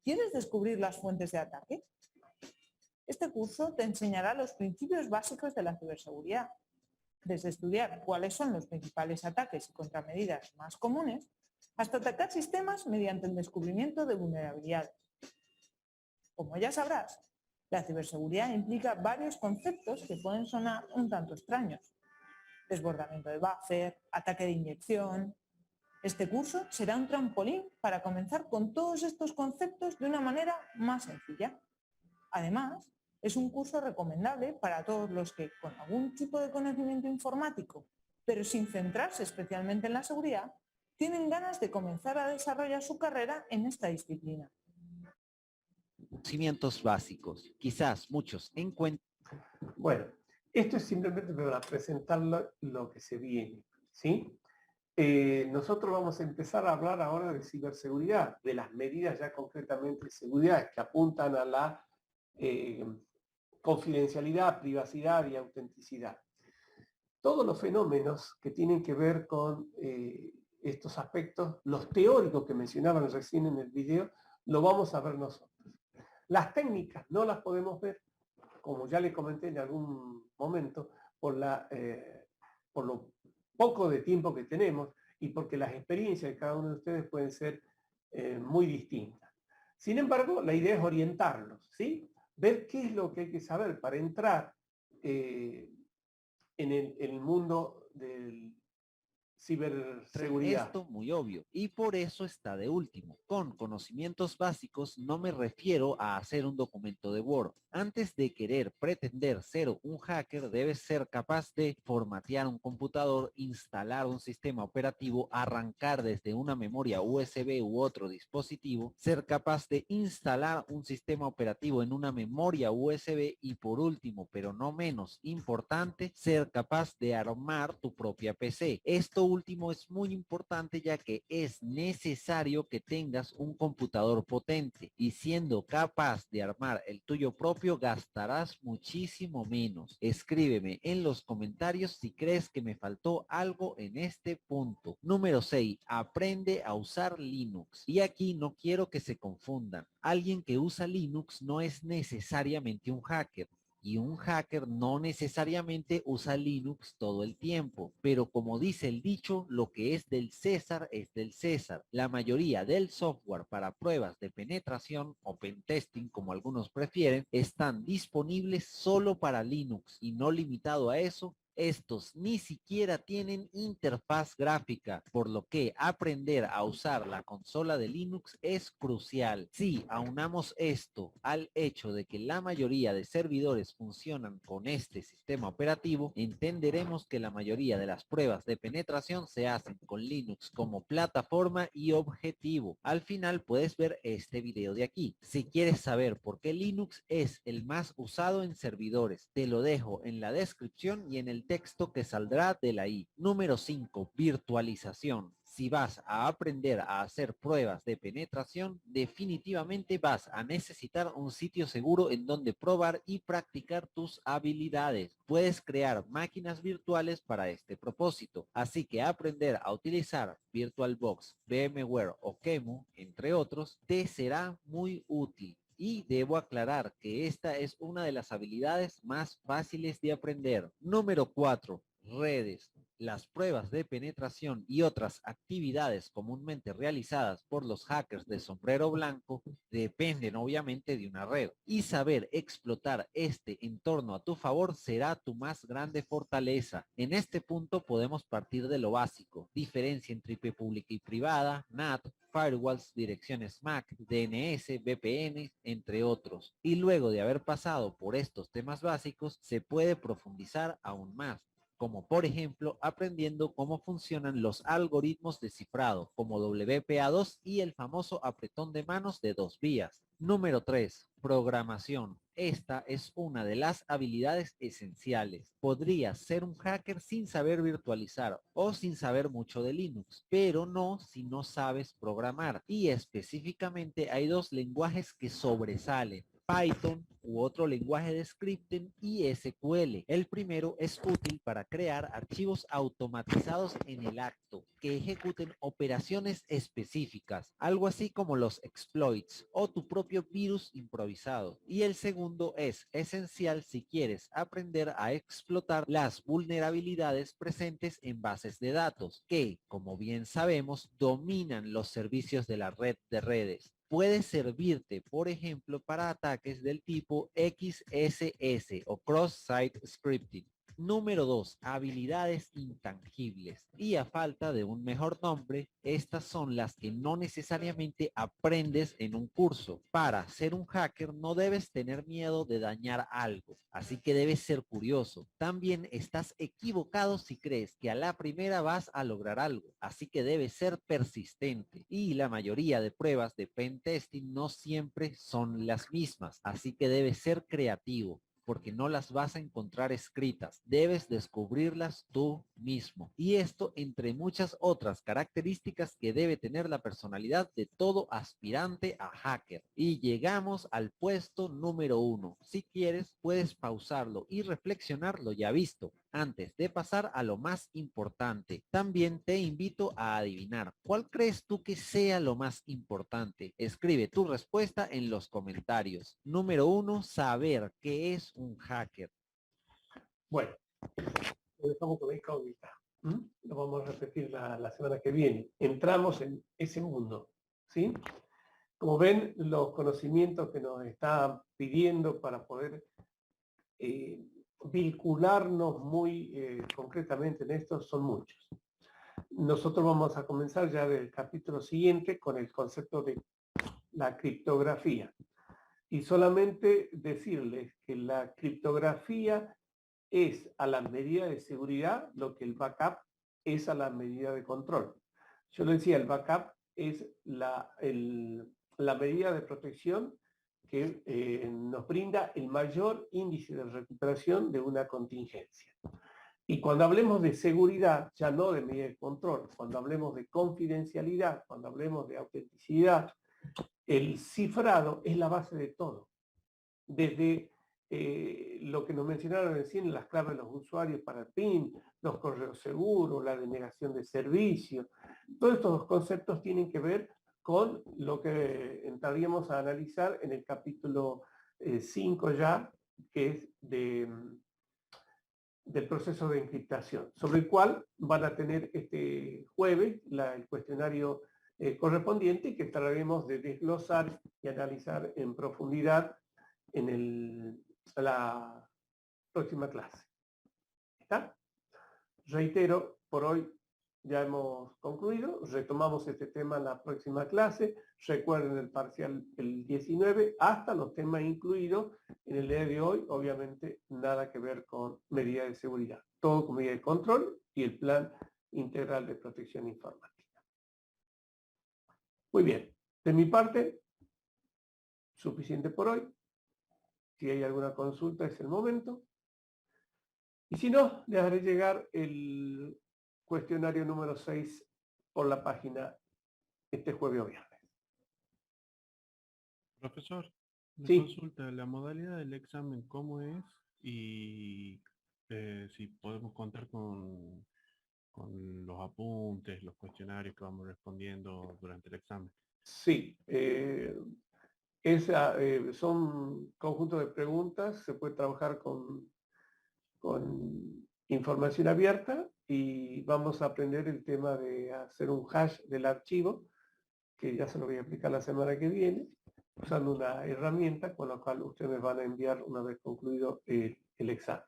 ¿quieres descubrir las fuentes de ataque? Este curso te enseñará los principios básicos de la ciberseguridad, desde estudiar cuáles son los principales ataques y contramedidas más comunes, hasta atacar sistemas mediante el descubrimiento de vulnerabilidades. Como ya sabrás, la ciberseguridad implica varios conceptos que pueden sonar un tanto extraños. Desbordamiento de buffer, ataque de inyección. Este curso será un trampolín para comenzar con todos estos conceptos de una manera más sencilla. Además, es un curso recomendable para todos los que, con algún tipo de conocimiento informático, pero sin centrarse especialmente en la seguridad, tienen ganas de comenzar a desarrollar su carrera en esta disciplina. Conocimientos básicos. Quizás muchos encuentren. Bueno, esto es simplemente para presentar lo que se viene, ¿sí? Nosotros vamos a empezar a hablar ahora de ciberseguridad, de las medidas ya concretamente de seguridad que apuntan a la confidencialidad, privacidad y autenticidad. Todos los fenómenos que tienen que ver con estos aspectos, los teóricos que mencionaban recién en el video, lo vamos a ver nosotros. Las técnicas no las podemos ver, como ya les comenté en algún momento, por lo poco de tiempo que tenemos y porque las experiencias de cada uno de ustedes pueden ser muy distintas. Sin embargo, la idea es orientarlos, ¿sí? Ver qué es lo que hay que saber para entrar en el mundo del ciberseguridad. Esto muy obvio y por eso está de último. Con conocimientos básicos no me refiero a hacer un documento de Word. Antes de querer pretender ser un hacker, debes ser capaz de formatear un computador, instalar un sistema operativo, arrancar desde una memoria USB u otro dispositivo, ser capaz de instalar un sistema operativo en una memoria USB y por último, pero no menos importante, ser capaz de armar tu propia PC. Esto último es muy importante ya que es necesario que tengas un computador potente y siendo capaz de armar el tuyo propio gastarás muchísimo menos. Escríbeme en los comentarios si crees que me faltó algo en este punto. Número 6. Aprende a usar Linux. Y aquí no quiero que se confundan. Alguien que usa Linux no es necesariamente un hacker. Y un hacker no necesariamente usa Linux todo el tiempo, pero como dice el dicho, lo que es del César es del César. La mayoría del software para pruebas de penetración o pentesting, como algunos prefieren, están disponibles solo para Linux y no limitado a eso. Estos ni siquiera tienen interfaz gráfica, por lo que aprender a usar la consola de Linux es crucial. Si aunamos esto al hecho de que la mayoría de servidores funcionan con este sistema operativo, entenderemos que la mayoría de las pruebas de penetración se hacen con Linux como plataforma y objetivo. Al final puedes ver este video de aquí. Si quieres saber por qué Linux es el más usado en servidores, te lo dejo en la descripción y en el texto que saldrá de la i. Número 5. Virtualización. Si vas a aprender a hacer pruebas de penetración, definitivamente vas a necesitar un sitio seguro en donde probar y practicar tus habilidades. Puedes crear máquinas virtuales para este propósito, así que aprender a utilizar VirtualBox, VMware o QEMU, entre otros, te será muy útil. Y debo aclarar que esta es una de las habilidades más fáciles de aprender. Número 4. Redes. Las pruebas de penetración y otras actividades comúnmente realizadas por los hackers de sombrero blanco dependen obviamente de una red. Y saber explotar este entorno a tu favor será tu más grande fortaleza. En este punto podemos partir de lo básico. Diferencia entre IP pública y privada, NAT, firewalls, direcciones MAC, DNS, VPN, entre otros. Y luego de haber pasado por estos temas básicos, se puede profundizar aún más, como por ejemplo aprendiendo cómo funcionan los algoritmos de cifrado, como WPA2 y el famoso apretón de manos de 2 vías. Número 3. Programación. Esta es una de las habilidades esenciales. Podrías ser un hacker sin saber virtualizar o sin saber mucho de Linux, pero no si no sabes programar. Y específicamente hay 2 lenguajes que sobresalen: Python u otro lenguaje de scripting y SQL. El primero es útil para crear archivos automatizados en el acto que ejecuten operaciones específicas, algo así como los exploits o tu propio virus improvisado. Y el segundo es esencial si quieres aprender a explotar las vulnerabilidades presentes en bases de datos, que, como bien sabemos, dominan los servicios de la red de redes. Puede servirte, por ejemplo, para ataques del tipo XSS o Cross-Site Scripting. Número 2. Habilidades intangibles. Y a falta de un mejor nombre, estas son las que no necesariamente aprendes en un curso. Para ser un hacker no debes tener miedo de dañar algo, así que debes ser curioso. También estás equivocado si crees que a la primera vas a lograr algo, así que debes ser persistente. Y la mayoría de pruebas de pentesting no siempre son las mismas, así que debes ser creativo, porque no las vas a encontrar escritas. Debes descubrirlas tú mismo. Y esto entre muchas otras características que debe tener la personalidad de todo aspirante a hacker. Y llegamos al puesto número 1. Si quieres, puedes pausarlo y reflexionar lo ya visto, antes de pasar a lo más importante. También te invito a adivinar cuál crees tú que sea lo más importante. Escribe tu respuesta en los comentarios. Número 1, saber qué es un hacker. Bueno, lo dejamos con la incógnita. Lo vamos a repetir la semana que viene. Entramos en ese mundo, ¿sí? Como ven, los conocimientos que nos está pidiendo para poder vincularnos muy concretamente en esto son muchos. Nosotros vamos a comenzar ya del capítulo siguiente con el concepto de la criptografía. Y solamente decirles que la criptografía es a la medida de seguridad lo que el backup es a la medida de control. Yo le decía, el backup es la medida de protección que nos brinda el mayor índice de recuperación de una contingencia. Y cuando hablemos de seguridad, ya no de medida de control, cuando hablemos de confidencialidad, cuando hablemos de autenticidad, el cifrado es la base de todo. Desde lo que nos mencionaron recién, las claves de los usuarios para el PIN, los correos seguros, la denegación de servicio, todos estos conceptos tienen que ver con lo que entraríamos a analizar en el capítulo 5 ya, que es del proceso de encriptación, sobre el cual van a tener este jueves el cuestionario correspondiente, que trataremos de desglosar y analizar en profundidad en la próxima clase. ¿Está? Reitero, por hoy ya hemos concluido, retomamos este tema en la próxima clase. Recuerden el parcial el 19, hasta los temas incluidos en el día de hoy, obviamente nada que ver con medidas de seguridad, todo con medida de control y el plan integral de protección informática. Muy bien, de mi parte, suficiente por hoy. Si hay alguna consulta es el momento. Y si no, les haré llegar el cuestionario número 6 por la página este jueves o viernes. Profesor, me Sí. consulta la modalidad del examen, ¿cómo es? Y si podemos contar con los apuntes, los cuestionarios que vamos respondiendo durante el examen. Sí, son conjuntos de preguntas, se puede trabajar con información abierta y vamos a aprender el tema de hacer un hash del archivo, que ya se lo voy a explicar la semana que viene, usando una herramienta con la cual ustedes me van a enviar una vez concluido el examen.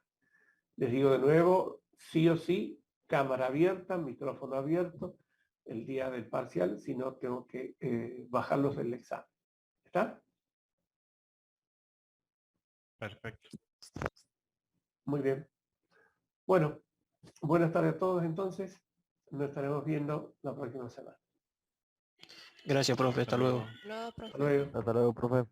Les digo de nuevo, sí o sí, cámara abierta, micrófono abierto, el día del parcial, si no tengo que bajarlos del examen. ¿Está? Perfecto. Muy bien. Bueno, buenas tardes a todos entonces. Nos estaremos viendo la próxima semana. Gracias, profe. Hasta luego. Luego, profe. Hasta luego. Hasta luego, profe.